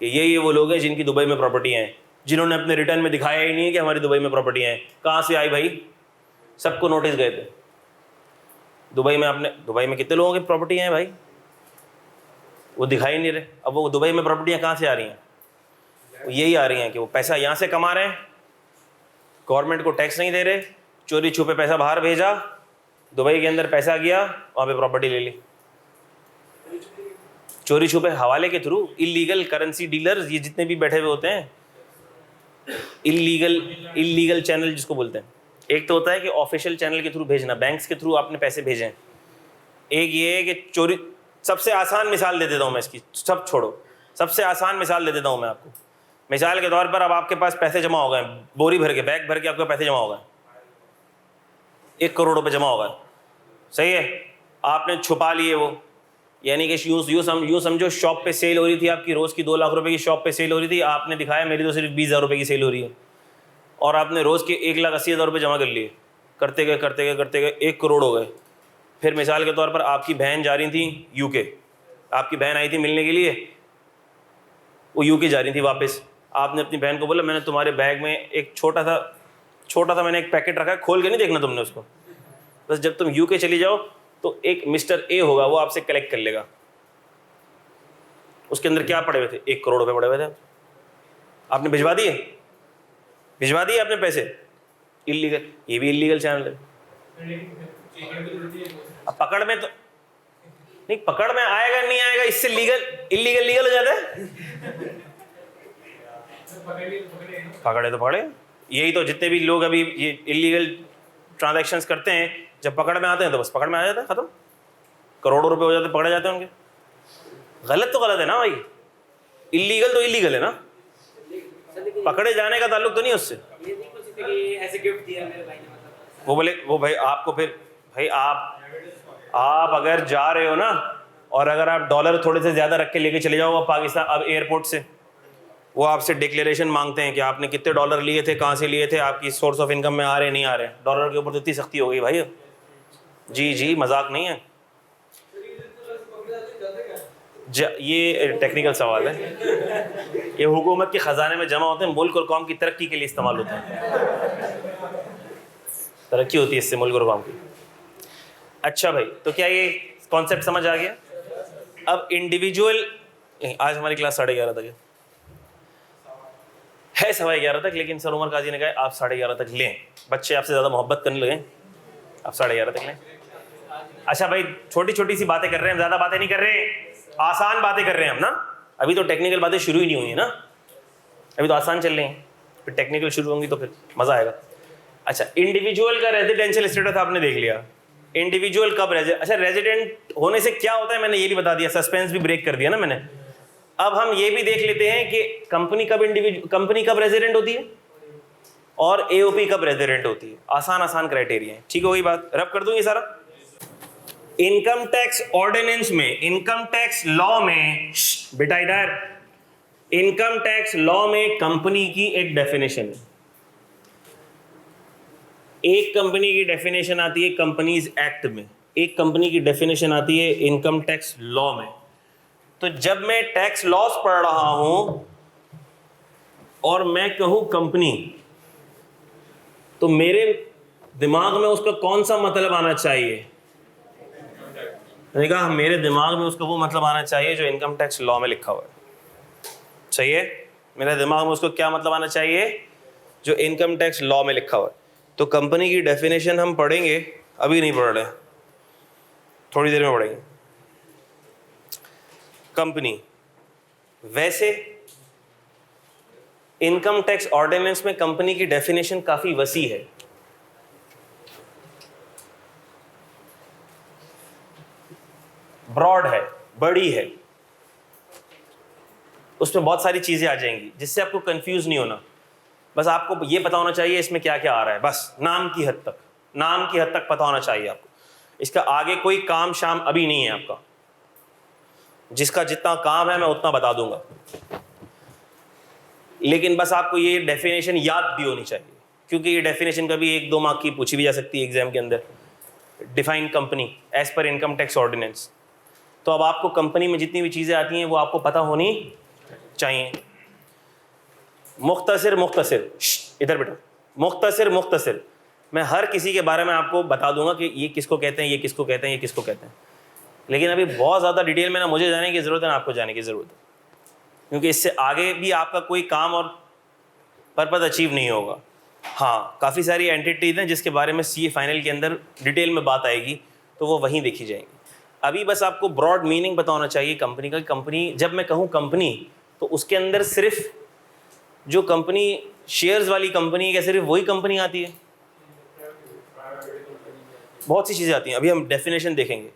कि ये वो लोग हैं जिनकी दुबई में प्रॉपर्टी हैं, जिन्होंने अपने रिटर्न में दिखाया ही नहीं है कि हमारी दुबई में प्रॉपर्टी हैं। कहाँ से आई भाई? सबको नोटिस गए थे दुबई में कितने लोगों की प्रॉपर्टी हैं भाई, वो दिखाई नहीं रहे। अब वो दुबई में प्रॉपर्टियाँ कहाँ से आ रही हैं? वो यही आ रही हैं कि वो पैसा यहाँ से कमा रहे हैं, गवर्नमेंट को टैक्स नहीं दे रहे, चोरी छुपे पैसा बाहर भेजा, दुबई के अंदर पैसा गया, वहाँ पे प्रॉपर्टी ले ली, चोरी छुपे हवाले के थ्रू। इलीगल करेंसी डीलर्स ये जितने भी बैठे हुए होते हैं, इलीगल चैनल जिसको बोलते हैं, एक तो होता है कि ऑफिशियल चैनल के थ्रू भेजना, बैंक्स के थ्रू आपने पैसे भेजे हैं, एक ये है कि चोरी। सबसे आसान मिसाल दे देता हूँ मैं इसकी, सब छोड़ो, सबसे आसान मिसाल दे देता हूँ मैं आपको। मिसाल के तौर पर अब आपके पास पैसे जमा हो गए, बोरी भर के, बैग भर के आपके पैसे जमा हो गए, 1 करोड़ रुपए जमा हो गए, सही है, आपने छुपा लिए वो, यानी कि यूँ समझो शॉप पे सेल हो रही थी आपकी, रोज़ की 2 लाख रुपए की शॉप पे सेल हो रही थी, आपने दिखाया मेरी तो सिर्फ 20,000 रुपये की सेल हो रही है, और आपने रोज़ के 1,80,000 रुपये जमा कर लिए, करते गए 1 करोड़ हो गए। फिर मिसाल के तौर पर आपकी बहन जा रही थी UK, आपकी बहन आई थी मिलने के लिए, वो UK जा रही थी वापस, आपने अपनी बहन को बोला मैंने तुम्हारे बैग में एक छोटा सा मैंने एक पैकेट रखा है, खोल के नहीं देखना तुमने उसको, बस जब तुम UK चली जाओ तो एक मिस्टर A होगा, वो आपसे कलेक्ट कर लेगा। उसके अंदर क्या पड़े हुए थे? 1 करोड़ रुपए पड़े हुए थे, आपने भिजवा दिए आपने पैसे। इलीगल, ये भी इलीगल चैनल है। अब पकड़ में तो नहीं, पकड़ में आएगा नहीं आएगा, इससे इलीगल हो जाता है। पकड़े तो पकड़े, यही तो जितने भी लोग अभी ये इलीगल ट्रांजैक्शंस करते हैं, जब पकड़ में आते हैं तो बस पकड़ में आ जाता है, खत्म, करोड़ों रुपए हो जाते, पकड़े जाते हैं उनके। गलत तो गलत है ना भाई, इलीगल तो इलीगल है ना, पकड़े जाने का ताल्लुक तो नहीं उससे। ऐसे गिफ्ट दिया मेरे भाई ने, मतलब वो बोले वो भाई आपको, फिर भाई आप अगर जा रहे हो ना, और अगर आप डॉलर थोड़े से ज़्यादा रख के लेके चले जाओ अब पाकिस्तान, अब एयरपोर्ट से वो आपसे डिक्लेरेशन मांगते हैं कि आपने कितने डॉलर लिए थे, कहाँ से लिए थे, आपकी सोर्स ऑफ इनकम में आ रहे नहीं आ रहे। डॉलर के ऊपर तो इतनी सख्ती हो गई भाई, जी मजाक नहीं है। ये टेक्निकल सवाल है, ये हुकूमत के ख़जाने में जमा होते हैं, मुल्क और कौम की तरक्की के लिए इस्तेमाल होते हैं, तरक्की होती है इससे मुल्क और कौम की। अच्छा भाई, तो क्या ये कॉन्सेप्ट समझ आ गया? अब इंडिविजुअल, आज हमारी क्लास 11:30 तक है 11:15 तक, लेकिन सर उमर काजी ने कहा आप 11:30 तक लें, बच्चे आपसे ज़्यादा मोहब्बत करने लगे, आप 11:30 तक लें। अच्छा भाई, छोटी छोटी सी बातें कर रहे हैं, ज़्यादा बातें नहीं कर रहे, आसान बातें कर रहे हैं हम ना, अभी तो टेक्निकल बातें शुरू ही नहीं हुई है ना, अभी तो आसान चल रही हैं, फिर टेक्निकल शुरू होंगी तो फिर मज़ा आएगा। अच्छा, इंडिविजुअल का रेजिडेंशियल स्टेटस आपने देख लिया, इंडिविजुअल कब अच्छा रेजिडेंट होने से क्या होता है मैंने ये भी बता दिया, सस्पेंस भी ब्रेक कर दिया ना मैंने। अब हम ये भी देख लेते हैं कि कंपनी कब रेजिडेंट होती है और एओपी कब रेजिडेंट होती है। आसान क्राइटेरिया है, ठीक हो गई बात, रब कर दूंगी सारा। इनकम टैक्स ऑर्डिनेंस में, इनकम टैक्स लॉ में, बेटा इधर, इनकम टैक्स लॉ में कंपनी की एक डेफिनेशन है। एक कंपनी की डेफिनेशन आती है कंपनीज एक्ट में, एक कंपनी की डेफिनेशन आती है इनकम टैक्स लॉ में। तो जब मैं टैक्स लॉस पढ़ रहा हूं और मैं कहूं कंपनी, तो मेरे दिमाग में उसका कौन सा मतलब आना चाहिए? मैंने कहा मेरे दिमाग में उसका वो मतलब आना चाहिए जो इनकम टैक्स लॉ में लिखा हुआ है। चाहिए मेरे दिमाग में उसको क्या मतलब आना चाहिए? जो इनकम टैक्स लॉ में लिखा हुआ है। तो कंपनी की डेफिनेशन हम पढ़ेंगे, अभी नहीं पढ़ रहे, थोड़ी देर में पढ़ेंगे। कंपनी, वैसे इनकम टैक्स ऑर्डिनेंस में कंपनी की डेफिनेशन काफी वसी है। ब्रॉड है, बड़ी है, उसमें बहुत सारी चीजें आ जाएंगी जिससे आपको कंफ्यूज नहीं होना। बस आपको ये पता होना चाहिए इसमें क्या क्या आ रहा है, बस नाम की हद तक पता होना चाहिए आपको। इसका आगे कोई काम शाम अभी नहीं है आपका, जिसका जितना काम है मैं उतना बता दूंगा, लेकिन बस आपको ये डेफिनेशन याद भी होनी चाहिए, क्योंकि ये डेफिनेशन कभी 1-2 मार्क की पूछी भी जा सकती है एग्जाम के अंदर। Define company as per income tax ordinance. तो अब आपको कंपनी में जितनी भी चीजें आती हैं वो आपको पता होनी चाहिए। मुख्तसर, इधर बेटा, मुख्तसर मैं हर किसी के बारे में आपको बता दूंगा कि ये किसको कहते हैं, ये किसको कहते हैं, ये किसको कहते हैं, लेकिन अभी बहुत ज़्यादा डिटेल में ना मुझे जाने की ज़रूरत है ना आपको जाने की ज़रूरत है, क्योंकि इससे आगे भी आपका कोई काम और पर्पस अचीव नहीं होगा। हाँ, काफ़ी सारी एंटिटीज हैं जिसके बारे में सीए फाइनल के अंदर डिटेल में बात आएगी, तो वो वहीं देखी जाएंगी। अभी बस आपको ब्रॉड मीनिंग पता होना चाहिए कंपनी का। कंपनी, जब मैं कहूँ कंपनी, तो उसके अंदर सिर्फ जो कंपनी शेयर्स वाली कंपनी, क्या सिर्फ वही कंपनी आती है? बहुत सी चीज़ें आती हैं, अभी हम डेफिनेशन देखेंगे।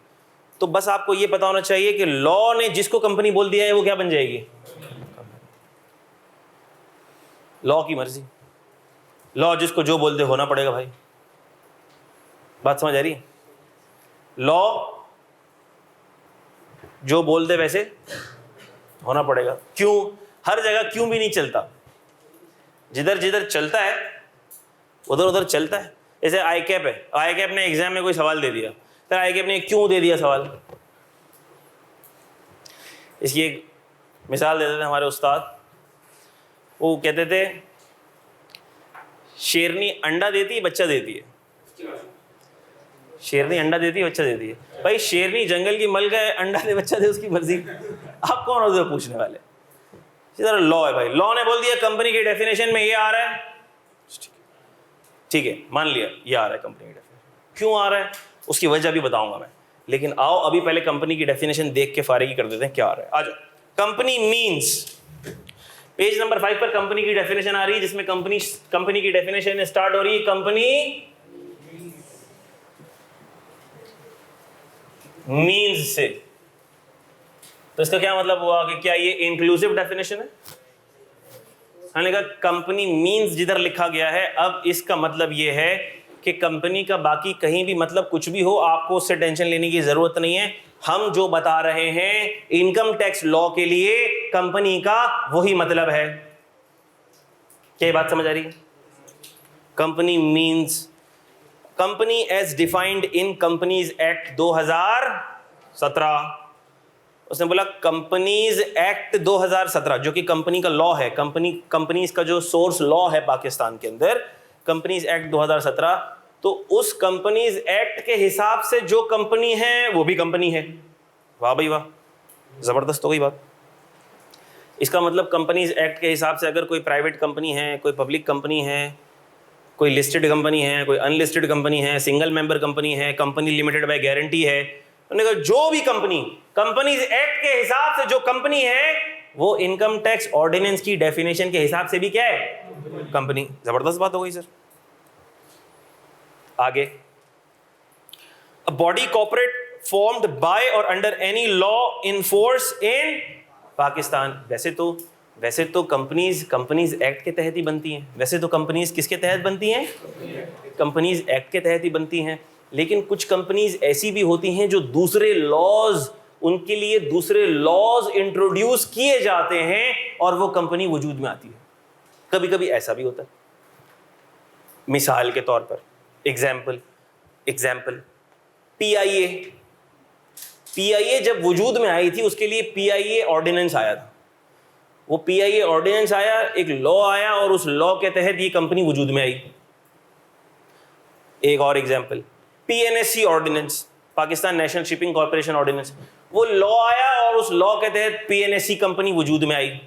तो बस आपको ये पता होना चाहिए कि लॉ ने जिसको कंपनी बोल दिया है वो क्या बन जाएगी? लॉ की मर्जी, लॉ जिसको जो बोल दे होना पड़ेगा भाई। बात समझ आ रही है? लॉ जो बोल दे वैसे होना पड़ेगा। क्यों? हर जगह क्यों भी नहीं चलता, जिधर जिधर चलता है उधर उधर चलता है। जैसे आई कैप है, आई कैप ने एग्जाम में कोई सवाल दे दिया, तो आई कैप ने क्यों दे दिया सवाल? इसकी एक मिसाल देते थे हमारे उस्ताद, वो कहते थे शेरनी अंडा देती है बच्चा देती है। शेरनी अंडा देती है बच्चा देती है। भाई शेरनी जंगल की मल गए, अंडा दे बच्चा दे, उसकी मर्जी। आप कौन हो उधर पूछने वाले? इसी तरह लॉ है भाई, लॉ ने बोल दिया कंपनी की डेफिनेशन में ये आ रहा है, ठीक है, मान लिया ये आ रहा है कंपनी की डेफिनेशन। क्यों आ रहा है उसकी वजह भी बताऊंगा मैं, लेकिन आओ अभी पहले कंपनी की डेफिनेशन देख के फारिगी कर देते हैं क्या आ रहा है। आ जाओ। कंपनी मीन्स, पेज नंबर 5 पर कंपनी की डेफिनेशन आ रही है, जिसमें कंपनी की डेफिनेशन स्टार्ट हो रही है कंपनी मीन्स से। तो इसका क्या मतलब हुआ कि क्या ये इंक्लूसिव डेफिनेशन है? हमने कहा कंपनी मीन्स जिधर लिखा गया है, अब इसका मतलब ये है कि कंपनी का बाकी कहीं भी मतलब कुछ भी हो, आपको उससे टेंशन लेने की जरूरत नहीं है। हम जो बता रहे हैं इनकम टैक्स लॉ के लिए कंपनी का वही मतलब है। क्या बात समझ आ रही है? Company means, company as defined in companies act 2017। उसने बोला कंपनीज एक्ट 2017 जो कि कंपनी का लॉ है, कंपनीज का जो सोर्स लॉ है पाकिस्तान के अंदर, कंपनीज एक्ट 2017। तो उस कंपनीज एक्ट के हिसाब से जो कंपनी है वो भी कंपनी है। वाह भाई वाह, जबरदस्त हो गई बात। इसका मतलब कंपनीज एक्ट के हिसाब से अगर कोई प्राइवेट कंपनी है, कोई पब्लिक कंपनी है, कोई लिस्टेड कंपनी है, कोई अनलिस्टेड कंपनी है, सिंगल मेंबर कंपनी है, कंपनी लिमिटेड बाय गारंटी है, उन्होंने कहा जो भी कंपनी कंपनीज एक्ट के हिसाब से जो कंपनी है वो इनकम टैक्स ऑर्डिनेंस की डेफिनेशन के हिसाब से भी क्या है? कंपनी। जबरदस्त बात हो गई सर। आगे A body corporate formed by or under any law in force in Pakistan. वैसे तो कंपनीज एक्ट के तहत ही बनती हैं। वैसे तो कंपनीज किसके तहत बनती हैं? कंपनीज एक्ट के तहत ही बनती हैं। लेकिन कुछ कंपनीज ऐसी भी होती हैं जो दूसरे लॉज, उनके लिए दूसरे लॉज इंट्रोड्यूस किए जाते हैं और वो कंपनी वजूद में आती है। कभी कभी ऐसा भी होता है। मिसाल के तौर पर एग्जाम्पल पीआईए जब वजूद में आई थी, उसके लिए पीआईए ऑर्डिनेंस आया था। वो पीआईए ऑर्डिनेंस आया, एक लॉ आया और उस लॉ के तहत ये कंपनी वजूद में आई। एक और example, PNSC ordinance, Pakistan national shipping corporation ordinance. वो लॉ आया और उस लॉ के तहत पीएनएससी कंपनी वजूद में आई।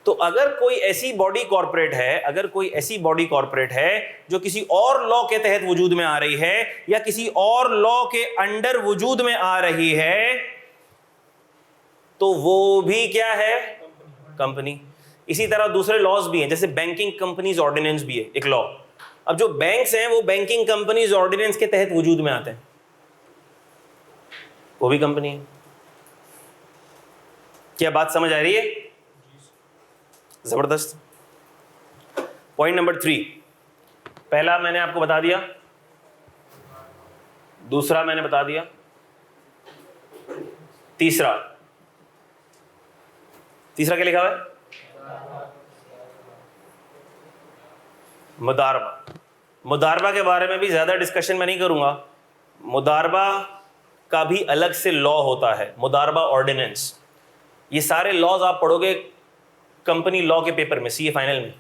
तो अगर कोई ऐसी बॉडी कॉर्पोरेट है जो किसी और लॉ के तहत वजूद में आ रही है या किसी और लॉ के अंडर वजूद में आ रही है, तो वो भी क्या है? कंपनी। इसी तरह दूसरे लॉज भी हैं, जैसे बैंकिंग कंपनीज ऑर्डिनेंस भी है एक लॉ। अब जो बैंक्स हैं वो बैंकिंग कंपनीज ऑर्डिनेंस के तहत वजूद में आते हैं, वो भी कंपनी है। क्या बात समझ आ रही है? जबरदस्त। पॉइंट नंबर 3, पहला मैंने आपको बता दिया, दूसरा मैंने बता दिया, तीसरा क्या लिखा हुआ है? मुदारबा के बारे में भी ज्यादा डिस्कशन मैं नहीं करूंगा। मुदारबा का भी अलग से लॉ होता है, मुदारबा ऑर्डिनेंस। ये सारे लॉज आप पढ़ोगे कंपनी लॉ के पेपर में, सीए फाइनल में।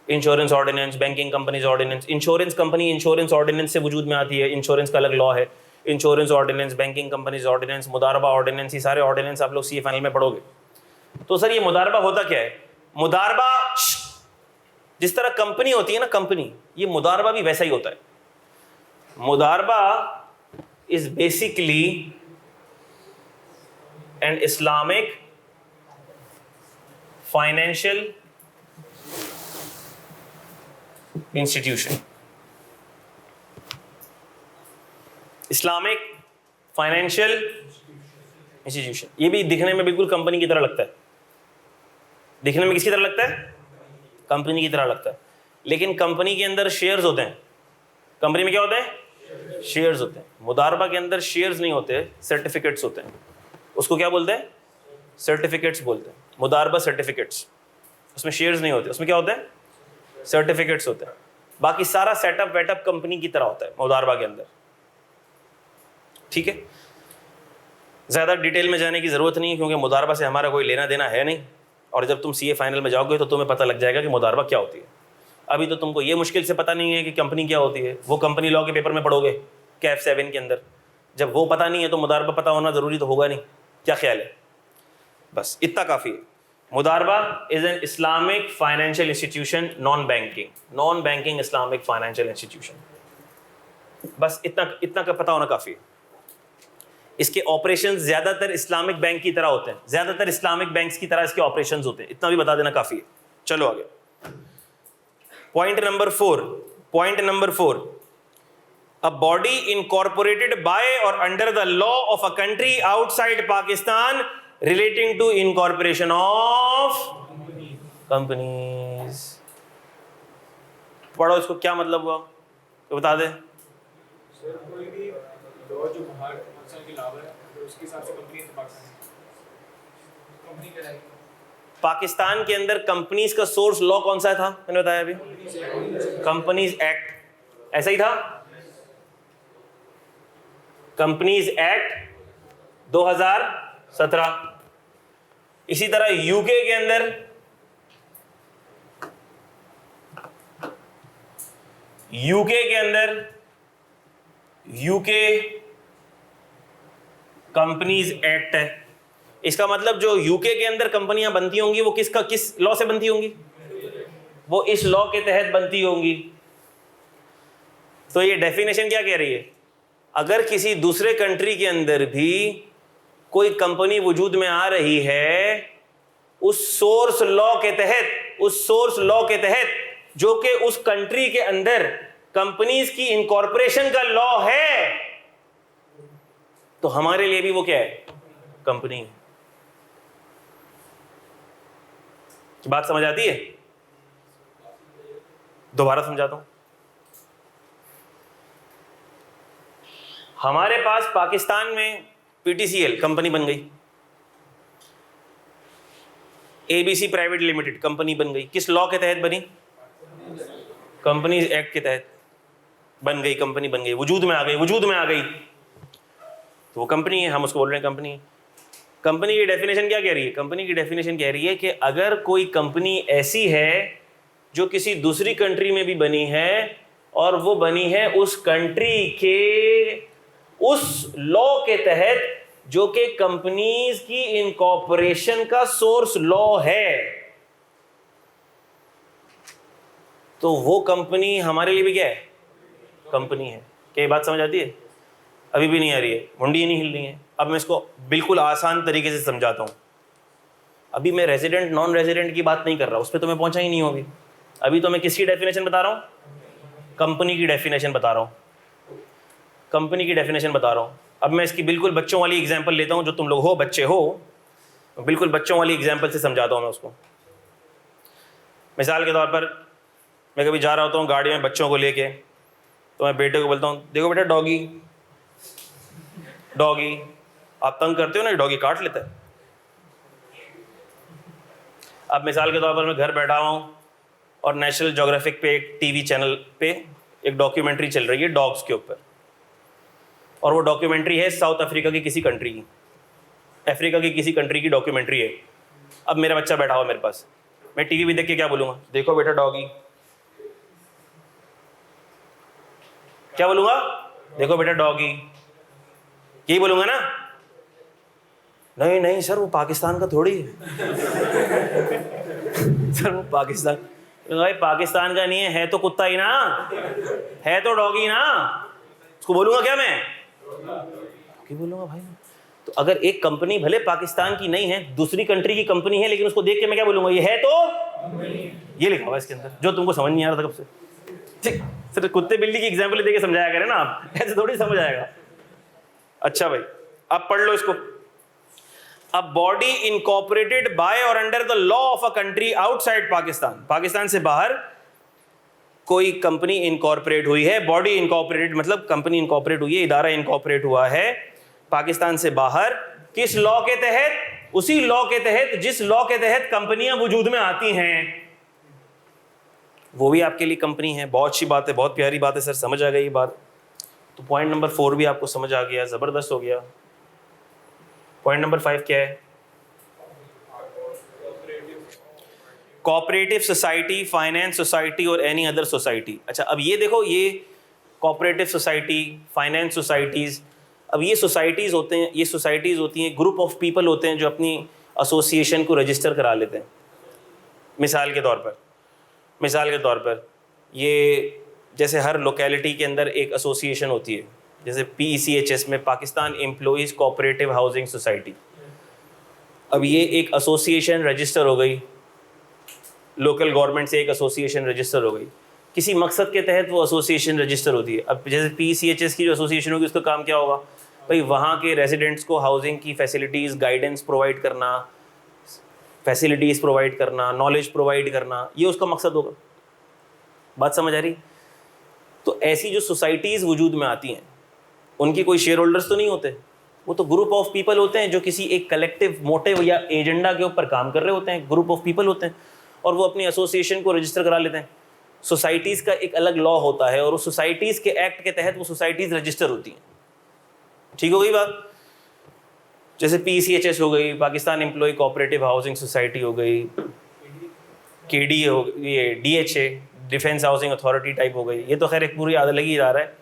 Insurance ordinance, banking companies ordinance, insurance company insurance ordinance से वजूद में आती है, इंश्योरेंस का अलग लॉ है। Insurance ordinance, banking companies ordinance, मुदारबा ऑर्डिनेंस, ये सारे ऑर्डिनेंस आप लोग सीए फाइनल में पढ़ोगे। तो सर ये मुदारबा होता क्या है? मुदारबा जिस तरह कंपनी होती है ना, कंपनी, ये मुदारबा भी वैसा ही होता है। मुदारबा is basically an Islamic financial institution. Islamic financial institution, ये भी दिखने में बिल्कुल कंपनी की तरह लगता है। दिखने में किसकी तरह लगता है? कंपनी की तरह लगता है। लेकिन कंपनी के अंदर शेयर्स होते हैं। कंपनी में क्या होते हैं? शेयर्स होते हैं। मुदारबा के अंदर शेयर्स नहीं होते, सर्टिफिकेट्स होते हैं। उसको क्या बोलते हैं? सर्टिफिकेट्स बोलते हैं। मुदारबा सर्टिफिकेट्स, उसमें शेयर्स नहीं होते, उसमें क्या होते हैं? सर्टिफिकेट्स होते हैं। बाकी सारा सेटअप वेटअप कंपनी की तरह होता है मुदारबा के अंदर। ठीक है, ज़्यादा डिटेल में जाने की ज़रूरत नहीं है क्योंकि मुदारबा से हमारा कोई लेना देना है नहीं। और जब तुम सीए फाइनल में जाओगे तो तुम्हें पता लग जाएगा कि मुदारबा क्या होती है। अभी तो तुमको ये मुश्किल से पता नहीं है कि कंपनी क्या होती है, वो कंपनी लॉ के पेपर में पढ़ोगे कैफ 7 के अंदर। जब वो पता नहीं है तो मुदारबा पता होना ज़रूरी तो होगा नहीं। क्या ख्याल है? बस इतना काफ़ी है। मुदारबा is an Islamic financial institution, non banking Islamic financial institution. बस इतना का पता होना काफ़ी है। इसके ऑपरेशंस ज़्यादातर इस्लामिक बैंक की तरह होते हैं, ज़्यादातर इस्लामिक बैंक्स की तरह इसके ऑपरेशंस होते हैं। इतना भी बता देना काफ़ी है। चलो आगे। Point number 4, a body incorporated by or under the law of a country outside Pakistan relating to incorporation of companies। पढ़ो इसको, क्या मतलब हुआ तो बता दे। सर कोई भी लॉ जो बाहर पाकिस्तान के अलावा है, तो उसके हिसाब से कंपनी तो कंपनी कहलाएगी। पाकिस्तान के अंदर कंपनीज का सोर्स लॉ कौन सा था? मैंने बताया अभी, कंपनीज एक्ट। ऐसा ही था, कंपनीज एक्ट 2017। इसी तरह यूके के अंदर यूके कंपनीज एक्ट है। इसका मतलब जो यूके के अंदर कंपनियां बनती होंगी वो किस लॉ से बनती होंगी? वो इस लॉ के तहत बनती होंगी। तो ये डेफिनेशन क्या कह रही है? अगर किसी दूसरे कंट्री के अंदर भी कोई कंपनी वजूद में आ रही है उस सोर्स लॉ के तहत जो कि उस कंट्री के अंदर कंपनीज की इनकॉर्पोरेशन का लॉ है, तो हमारे लिए भी वो क्या है, कंपनी है। बात समझ आती है? दोबारा समझाता हूं। हमारे पास पाकिस्तान में पीटीसीएल कंपनी बन गई, एबीसी प्राइवेट लिमिटेड कंपनी बन गई। किस लॉ के तहत बनी? कंपनीज एक्ट के तहत बन गई, कंपनी बन गई, वजूद में आ गई, वजूद में आ गई, तो वो कंपनी है, हम उसको बोल रहे हैं कंपनी है। कंपनी की डेफिनेशन क्या कह रही है? कंपनी की डेफिनेशन कह रही है कि अगर कोई कंपनी ऐसी है जो किसी दूसरी कंट्री में भी बनी है और वो बनी है उस कंट्री के उस लॉ के तहत जो कि कंपनीज की इनकॉर्पोरेशन का सोर्स लॉ है, तो वो कंपनी हमारे लिए भी क्या है, कंपनी है। क्या ये बात समझ आती है? अभी भी नहीं आ रही है, मुंडी नहीं हिल रही है। अब मैं इसको बिल्कुल आसान तरीके से समझाता हूँ। अभी मैं रेजिडेंट नॉन रेजिडेंट की बात नहीं कर रहा, उस पर तो मैं पहुंचा ही नहीं हूँ। अभी तो मैं किसकी डेफिनेशन बता रहा हूँ? कंपनी की डेफिनेशन बता रहा हूँ, कंपनी की डेफिनेशन बता रहा हूँ। अब मैं इसकी बिल्कुल बच्चों वाली एग्जाम्पल लेता हूँ, जो तुम लोग हो बच्चे हो, बिल्कुल बच्चों वाली एग्जाम्पल से समझाता हूँ मैं उसको। मिसाल के तौर पर मैं कभी जा रहा होता हूँ गाड़ी में बच्चों को लेके, तो मैं बेटे को बोलता हूँ, देखो बेटा डॉगी, डॉगी आप तंग करते हो ना, डॉगी काट लेता है। अब मिसाल के तौर पर मैं घर बैठा हूँ और नेशनल ज्योग्राफिक पे एक टीवी चैनल पे एक डॉक्यूमेंट्री चल रही है डॉग्स के ऊपर, और वो डॉक्यूमेंट्री है साउथ अफ्रीका की किसी कंट्री की, अफ्रीका की किसी कंट्री की डॉक्यूमेंट्री है। अब मेरा बच्चा बैठा हुआ मेरे पास, मैं टीवी भी देख के क्या बोलूँगा? देखो बेटा डॉगी। क्या बोलूँगा? देखो बेटा डॉगी, यही बोलूँगा ना? नहीं नहीं सर, वो पाकिस्तान का थोड़ी है। सर वो पाकिस्तान, भाई पाकिस्तान का नहीं है तो कुत्ता ही ना, है तो डॉगी ना, उसको बोलूँगा क्या मैं? क्या बोलूँगा भाई? तो अगर एक कंपनी भले पाकिस्तान की नहीं है, दूसरी कंट्री की कंपनी है, लेकिन उसको देख के मैं क्या बोलूँगा? ये है तो ये लिखा हुआ है इसके अंदर, जो तुमको समझ नहीं आ रहा था कब से। ठीक सर, कुत्ते बिल्ली की एग्जाम्पल देके समझाया करें ना आप, ऐसे थोड़ी समझ आएगा। अच्छा भाई, अब पढ़ लो इसको। अ बॉडी इनकॉर्पोरेटेड बाय और under the law of a country outside Pakistan, Pakistan से बाहर कोई कंपनी इनकॉर्पोरेट हुई है। बॉडी इनकॉर्पोरेटेड मतलब कंपनी इनकॉर्पोरेट हुई है, इदारा इनकॉर्पोरेट हुआ है पाकिस्तान से बाहर, किस लॉ के तहत? उसी लॉ के तहत जिस लॉ के तहत कंपनियां वजूद में आती हैं, वो भी आपके लिए कंपनी है। बहुत अच्छी बात है, बहुत प्यारी बात है सर, समझ आ गई ये बात। तो पॉइंट नंबर 4 भी आपको समझ आ गया, जबरदस्त हो गया। पॉइंट नंबर 5 क्या है? कोऑपरेटिव सोसाइटी, फाइनेंस सोसाइटी और एनी अदर सोसाइटी। अच्छा, अब ये देखो, ये कोऑपरेटिव सोसाइटी, फाइनेंस सोसाइटीज़, अब ये सोसाइटीज़ होते हैं, ये सोसाइटीज़ होती हैं, ग्रुप ऑफ पीपल होते हैं जो अपनी एसोसिएशन को रजिस्टर करा लेते हैं। मिसाल के तौर पर ये जैसे हर लोकेलिटी के अंदर एक एसोसिएशन होती है, जैसे PECHS में Pakistan employees cooperative housing society. अब ये एक एसोसिएशन रजिस्टर हो गई, लोकल गवर्नमेंट से एक एसोसिएशन रजिस्टर हो गई, किसी मकसद के तहत वो एसोसिएशन रजिस्टर होती है। अब जैसे PECHS की जो एसोसिएशन होगी, उसका काम क्या होगा भाई? वहाँ के रेजिडेंट्स को हाउसिंग की फैसिलिटीज़, गाइडेंस प्रोवाइड करना, फैसिलिटीज़ प्रोवाइड करना, नॉलेज प्रोवाइड करना, ये उसका मकसद होगा। बात समझ आ रही? तो ऐसी जो सोसाइटीज़ वजूद में आती हैं, उनकी कोई शेयर होल्डर्स तो नहीं होते, वो तो ग्रुप ऑफ पीपल होते हैं जो किसी एक कलेक्टिव मोटिव या एजेंडा के ऊपर काम कर रहे होते हैं। ग्रुप ऑफ पीपल होते हैं और वो अपनी एसोसिएशन को रजिस्टर करा लेते हैं। सोसाइटीज़ का एक अलग लॉ होता है और उस सोसाइटीज़ के एक्ट के तहत वो सोसाइटीज़ रजिस्टर होती हैं। ठीक हो गई बात? जैसे PECHS हो गई, Pakistan employ cooperative housing society हो गई, KD हो, ये DHA defence housing authority type हो गई। ये तो खैर एक पूरी अलग ही इदारा है।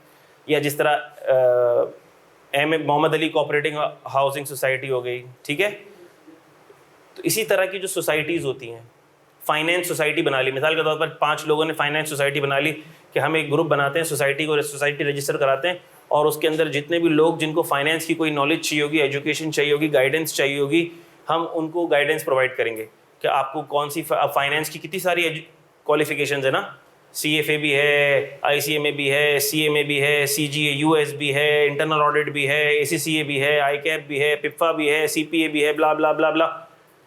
या जिस तरह Mohammad Ali cooperative housing society हो गई, ठीक है। तो इसी तरह की जो सोसाइटीज़ होती हैं, फाइनेंस सोसाइटी बना ली, मिसाल के तौर पर 5 लोगों ने फाइनेंस सोसाइटी बना ली कि हम एक ग्रुप बनाते हैं, सोसाइटी को सोसाइटी रजिस्टर कराते हैं और उसके अंदर जितने भी लोग जिनको फाइनेंस की कोई नॉलेज चाहिए होगी, एजुकेशन चाहिए होगी, गाइडेंस चाहिए होगी, हम उनको गाइडेंस प्रोवाइड करेंगे कि आपको कौन सी फाइनेंस की कितनी सारी क्वालिफिकेशंस है ना, CFA भी है, ICMA भी है, CMA भी है, CGA US भी है, इंटरनल ऑडिट भी है, ACCA भी है, ICAP भी है, PIPFA भी है, CPA भी है, ब्ला ब्ला ब्ला ब्ला।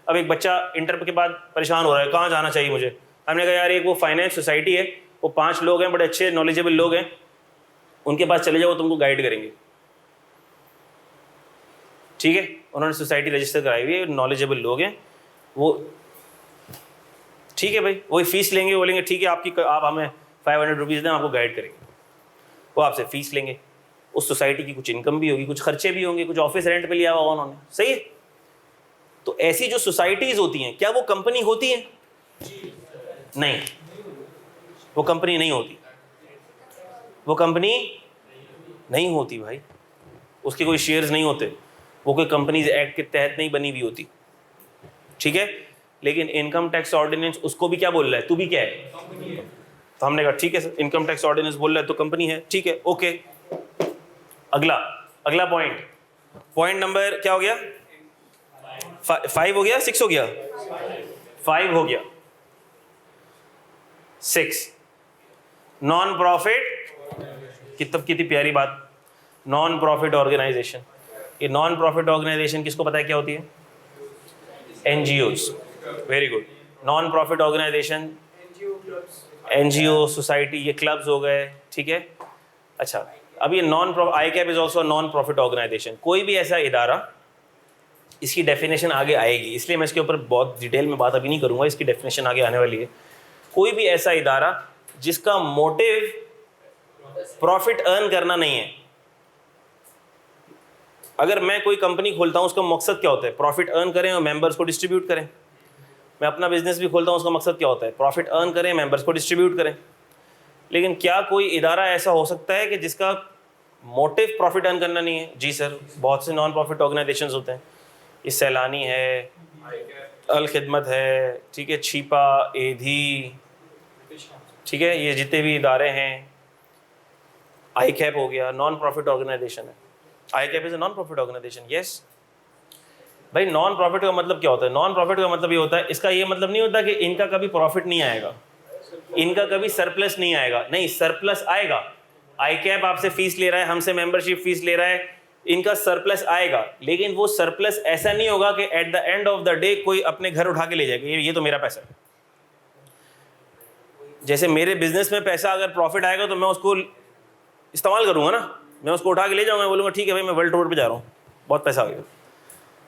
अब एक बच्चा इंटर के बाद परेशान हो रहा है, कहाँ जाना चाहिए मुझे? हमने कहा यार एक वो फाइनेंस सोसाइटी है, वो 5 लोग हैं, बड़े अच्छे नॉलेजेबल लोग हैं, उनके पास चले जाओ, तुमको गाइड करेंगे। ठीक है, उन्होंने सोसाइटी रजिस्टर कराई हुई है, नॉलेजेबल लोग हैं वो। ठीक है भाई, वही फीस लेंगे, बोलेंगे ठीक है आप हमें 500 रुपीज़ दें, आपको गाइड करेंगे। वो आपसे फीस लेंगे, उस सोसाइटी की कुछ इनकम भी होगी, कुछ खर्चे भी होंगे, कुछ ऑफिस रेंट पे लिया होगा उन्होंने, सही है। तो ऐसी जो सोसाइटीज़ होती हैं, क्या वो कंपनी होती हैं? नहीं, वो कंपनी नहीं होती, वो कंपनी नहीं होती भाई, उसके कोई शेयर्स नहीं होते, वो कोई कंपनीज एक्ट के तहत नहीं बनी हुई होती। ठीक है, लेकिन इनकम टैक्स ऑर्डिनेंस उसको भी क्या बोल रहा है? तू भी क्या है? तो हमने कहा ठीक है सर, इनकम टैक्स ऑर्डिनेंस बोल रहा है तो कंपनी है, ठीक है, ओके। अगला पॉइंट नंबर क्या हो गया? 5 हो गया, 6 हो गया, 5 हो गया, 6 नॉन प्रॉफिट। कितनी प्यारी बात, नॉन प्रॉफिट ऑर्गेनाइजेशन। ये नॉन प्रॉफिट ऑर्गेनाइजेशन किसको पता है क्या होती है? NGOs। Very good. Non profit organisation, NGO society, ये क्लब्स हो गए, ठीक है। अच्छा, अब ये ICAP is also non profit organisation. कोई भी ऐसा इदारा, इसकी डेफिनेशन आगे आएगी, इसलिए मैं इसके ऊपर बहुत डिटेल में बात अभी नहीं करूंगा, इसकी डेफिनेशन आगे आने वाली है। कोई भी ऐसा इदारा जिसका मोटिव प्रॉफिट अर्न करना नहीं है। अगर मैं कोई कंपनी खोलता हूँ, उसका मकसद क्या होता है? प्रॉफिट अर्न करें और मेंबर्स को डिस्ट्रीब्यूट करें। मैं अपना बिजनेस भी खोलता हूँ, उसका मकसद क्या होता है? प्रॉफिट अर्न करें, मेंबर्स को डिस्ट्रीब्यूट करें। लेकिन क्या कोई इदारा ऐसा हो सकता है कि जिसका मोटिव प्रॉफिट अर्न करना नहीं है? जी सर, बहुत से नॉन प्रॉफिट ऑर्गेनाइजेशंस होते हैं। ये सैलानी है, अल खिदमत है, ठीक है, छिपा, एधी, ठीक है, ये जितने भी इदारे हैं, ICAP हो गया, नॉन प्रॉफिट ऑर्गेनाइजेशन है। ICAP is a non profit organisation, yes. भाई नॉन प्रॉफिट का मतलब क्या होता है? नॉन प्रॉफिट का मतलब ये होता है, इसका ये मतलब नहीं होता कि इनका कभी प्रॉफिट नहीं आएगा, इनका कभी सरप्लस नहीं आएगा। नहीं, सरप्लस आएगा। ICAP आपसे फीस ले रहा है, हमसे मेंबरशिप फीस ले रहा है, इनका सरप्लस आएगा। लेकिन वो सरप्लस ऐसा नहीं होगा कि at the end of the day कोई अपने घर उठा के ले जाएगा, ये तो मेरा पैसा है। जैसे मेरे बिजनेस में पैसा अगर प्रॉफिट आएगा तो मैं उसको इस्तेमाल करूंगा ना, मैं उसको उठा के ले जाऊंगा, बोलूँगा ठीक है भाई मैं वर्ल्ड टूर पे जा रहा हूँ, बहुत पैसा आ गया।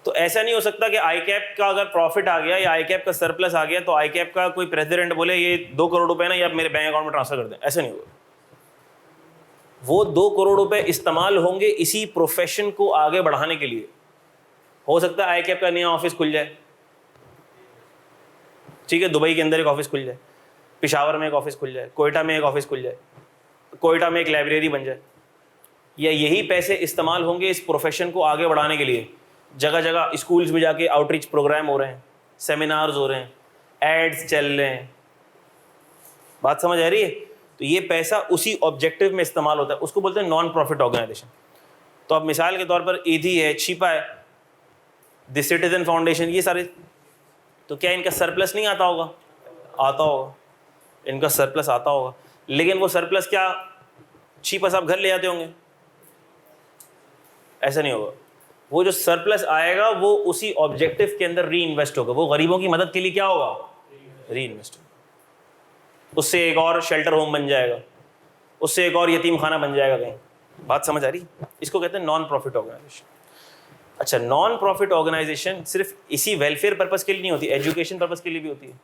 तो ऐसा नहीं हो सकता कि ICAP का अगर प्रॉफिट आ गया या ICAP का सरप्लस आ गया तो ICAP का कोई प्रेसिडेंट बोले ये 2 करोड़ रुपए ना, ये आप मेरे बैंक अकाउंट में ट्रांसफर कर दें। ऐसा नहीं होगा। वो 2 करोड़ रुपए इस्तेमाल होंगे इसी प्रोफेशन को आगे बढ़ाने के लिए। हो सकता है ICAP का नया ऑफिस खुल जाए, ठीक है, दुबई के अंदर एक ऑफिस खुल जाए, पेशावर में एक ऑफिस खुल जाए, कोयटा में एक ऑफिस खुल जाए, कोयटा में एक लाइब्रेरी बन जाए। या यही पैसे इस्तेमाल होंगे इस प्रोफेशन को आगे बढ़ाने के लिए। जगह जगह स्कूल्स में जाके आउटरीच प्रोग्राम हो रहे हैं, सेमिनार्स हो रहे हैं, एड्स चल रहे हैं। बात समझ आ रही है? तो ये पैसा उसी ऑब्जेक्टिव में इस्तेमाल होता है, उसको बोलते हैं नॉन प्रॉफिट ऑर्गेनाइजेशन। तो अब मिसाल के तौर पर ईदी है, छिपा है, द सिटीजन फाउंडेशन, ये सारे, तो क्या इनका सरप्लस नहीं आता होगा? आता होगा, इनका सरप्लस आता होगा। लेकिन वो सरप्लस क्या छिपा साहब घर ले जाते होंगे? ऐसा नहीं होगा। वो जो सरप्लस आएगा वो उसी ऑब्जेक्टिव के अंदर री इन्वेस्ट होगा, वो गरीबों की मदद के लिए क्या होगा? री इन्वेस्ट होगा। उससे एक और शेल्टर होम बन जाएगा, उससे एक और यतीम खाना बन जाएगा कहीं। बात समझ आ रही? इसको कहते हैं नॉन प्रॉफिट ऑर्गेनाइजेशन। अच्छा, नॉन प्रॉफिट ऑर्गेनाइजेशन सिर्फ इसी वेलफेयर पर्पस के लिए नहीं होती, एजुकेशन पर्पस के लिए भी होती है,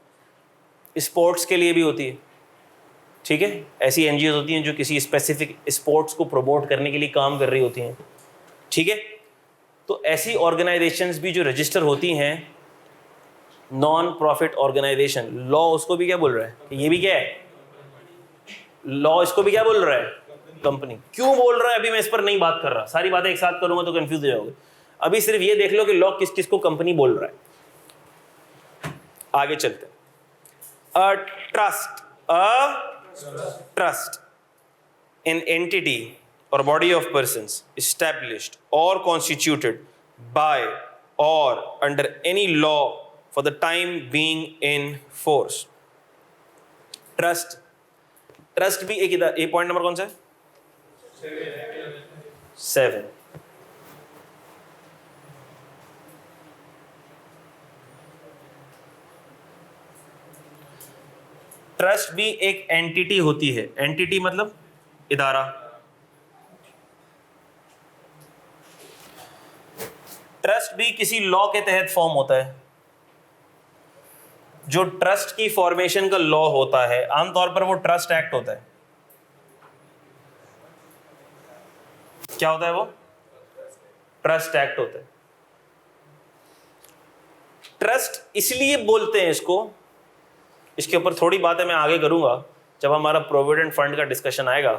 स्पोर्ट्स के लिए भी होती है। ठीक है, ऐसी NGOs होती हैं जो किसी स्पेसिफिक स्पोर्ट्स को प्रमोट करने के लिए काम कर रही होती हैं। ठीक है, तो ऐसी ऑर्गेनाइजेशंस भी जो रजिस्टर होती हैं नॉन प्रॉफिट ऑर्गेनाइजेशन, लॉ उसको भी क्या बोल रहा है? ये भी क्या है? लॉ इसको भी क्या बोल रहा है? कंपनी। क्यों बोल रहा है अभी मैं इस पर नहीं बात कर रहा, सारी बातें एक साथ करूंगा तो कंफ्यूज हो जाओगे। अभी सिर्फ ये देख लो कि लॉ किस किस को कंपनी बोल रहा है। आगे चलते हैं। Trust an entity or body of persons established or constituted by or under any law for the time being in force. Trust trust भी एक इदारा, ये पॉइंट नंबर कौन सा है? 7। ट्रस्ट भी एक एंटिटी होती है। एंटिटी मतलब इदारा। ट्रस्ट भी किसी लॉ के तहत फॉर्म होता है। जो ट्रस्ट की फॉर्मेशन का लॉ होता है आमतौर पर वो ट्रस्ट एक्ट होता है। क्या होता है वो? ट्रस्ट एक्ट होता है। ट्रस्ट इसलिए बोलते हैं इसको, इसके ऊपर थोड़ी बातें मैं आगे करूंगा जब हमारा प्रोविडेंट फंड का डिस्कशन आएगा।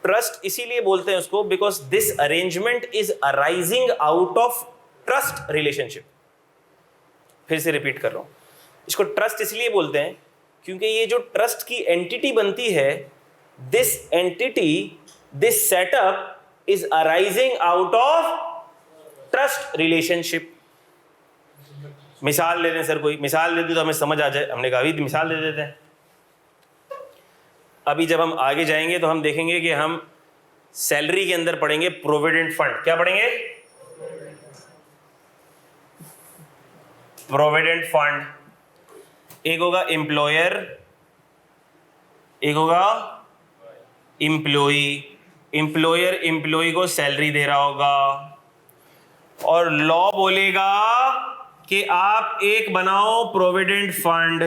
ट्रस्ट इसीलिए बोलते हैं उसको because this arrangement is arising out of trust relationship. फिर से रिपीट कर रहा हूं, इसको ट्रस्ट इसलिए बोलते हैं क्योंकि ये जो ट्रस्ट की एंटिटी बनती है, this entity, this setup is arising out of trust relationship. मिसाल ले दें सर, कोई मिसाल दे दी तो हमें समझ आ जाए। हमने कहा अभी मिसाल दे देते हैं। अभी जब हम आगे जाएंगे तो हम देखेंगे कि हम सैलरी के अंदर पढ़ेंगे प्रोविडेंट फंड। क्या पढ़ेंगे? Provident fund. एक होगा एम्प्लॉयर, एक होगा एम्प्लॉई। एम्प्लॉयर एम्प्लॉई को सैलरी दे रहा होगा और लॉ बोलेगा कि आप एक बनाओ प्रोविडेंट फंड।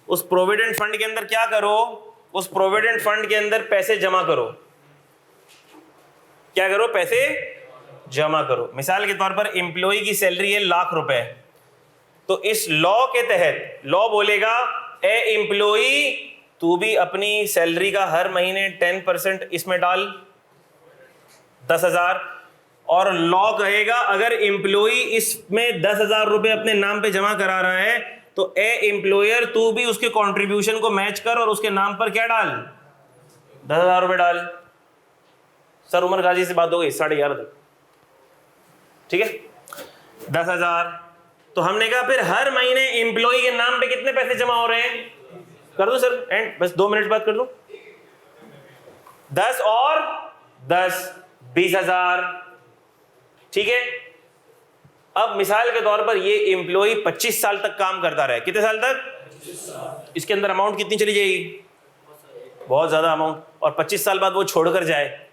उस प्रोविडेंट फंड के अंदर क्या करो? उस प्रोविडेंट फंड के अंदर पैसे जमा करो। क्या करो? पैसे जमा करो। मिसाल के तौर पर एम्प्लॉय की सैलरी है ₹1,00,000, तो इस लॉ के तहत लॉ बोलेगा ए एम्प्लॉय तू भी अपनी सैलरी का हर महीने 10% इसमें डाल, 10,000। और लॉ कहेगा अगर एम्प्लॉय इसमें 10,000 रुपए अपने नाम पे जमा करा रहा है तो ए एम्प्लॉयर तू भी उसके कंट्रीब्यूशन को मैच कर और उसके नाम पर क्या डाल? 10,000 रुपए डाल। सर उमर गाजी से बात हो गई 11:30 तक, ठीक है? 10,000। तो हमने कहा फिर हर महीने एम्प्लॉय के नाम पे कितने पैसे जमा हो रहे हैं? कर दो सर एंड, बस 2 मिनट बात कर लो। 10 और 10 20,000, ठीक है? अब मिसाल के तौर पर ये एम्प्लॉय 25 साल तक काम करता रहे। कितने साल तक? इसके अंदर अमाउंट कितनी चली जाएगी? बहुत ज्यादा अमाउंट। और 25 साल बाद वो छोड़कर जाए,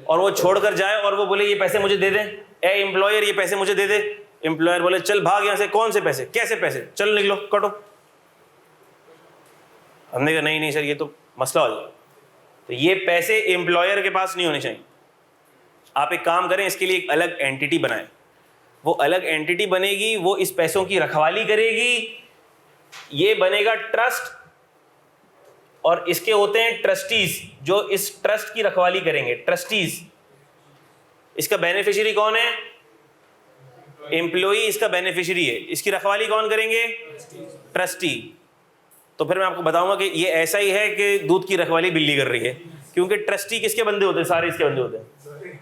और वो छोड़कर जाए और वो बोले ये पैसे मुझे दे दे, ए एम्प्लॉयर ये पैसे मुझे दे दे। एम्प्लॉयर बोले चल भाग यहां से। कौन से पैसे? कैसे पैसे? चल निकलो, कटो। हमने कहा नहीं नहीं सर ये तो मसला हो जाएगा। तो ये पैसे एम्प्लॉयर के पास नहीं होने चाहिए। आप एक काम करें, इसके लिए एक अलग एंटिटी बनाएं। वो अलग एंटिटी बनेगी, वो इस पैसों की रखवाली करेगी। ये बनेगा ट्रस्ट, और इसके होते हैं ट्रस्टीज जो इस ट्रस्ट की रखवाली करेंगे। ट्रस्टीज, इसका बेनिफिशियरी कौन है? एम्प्लॉई इसका बेनिफिशियरी है। इसकी रखवाली कौन करेंगे? ट्रस्टी। तो फिर मैं आपको बताऊंगा कि ये ऐसा ही है कि दूध की रखवाली बिल्ली कर रही है, क्योंकि ट्रस्टी किसके बंदे होते हैं? सारे इसके बंदे होते हैं।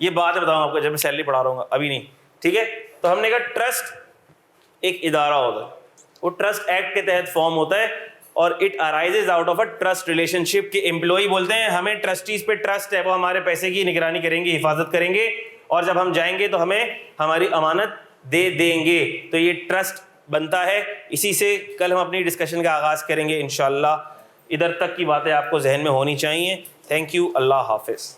ये बात मैं बताऊंगा आपको जब मैं सैलरी पढ़ा रहा हूँ, अभी नहीं, ठीक है? तो हमने कहा ट्रस्ट एक इदारा होता है, वो ट्रस्ट एक्ट के तहत फॉर्म होता है और it arises out of a trust relationship. के एम्प्लॉई बोलते हैं हमें ट्रस्टीज पे ट्रस्ट है, वो हमारे पैसे की निगरानी करेंगे, हिफाजत करेंगे, और जब हम जाएंगे तो हमें हमारी अमानत दे देंगे। तो ये ट्रस्ट बनता है। इसी से कल हम अपनी डिस्कशन का आगाज़ करेंगे इंशाअल्लाह। इधर तक की बातें आपको जहन में होनी चाहिए। थैंक यू, अल्लाह हाफिज़।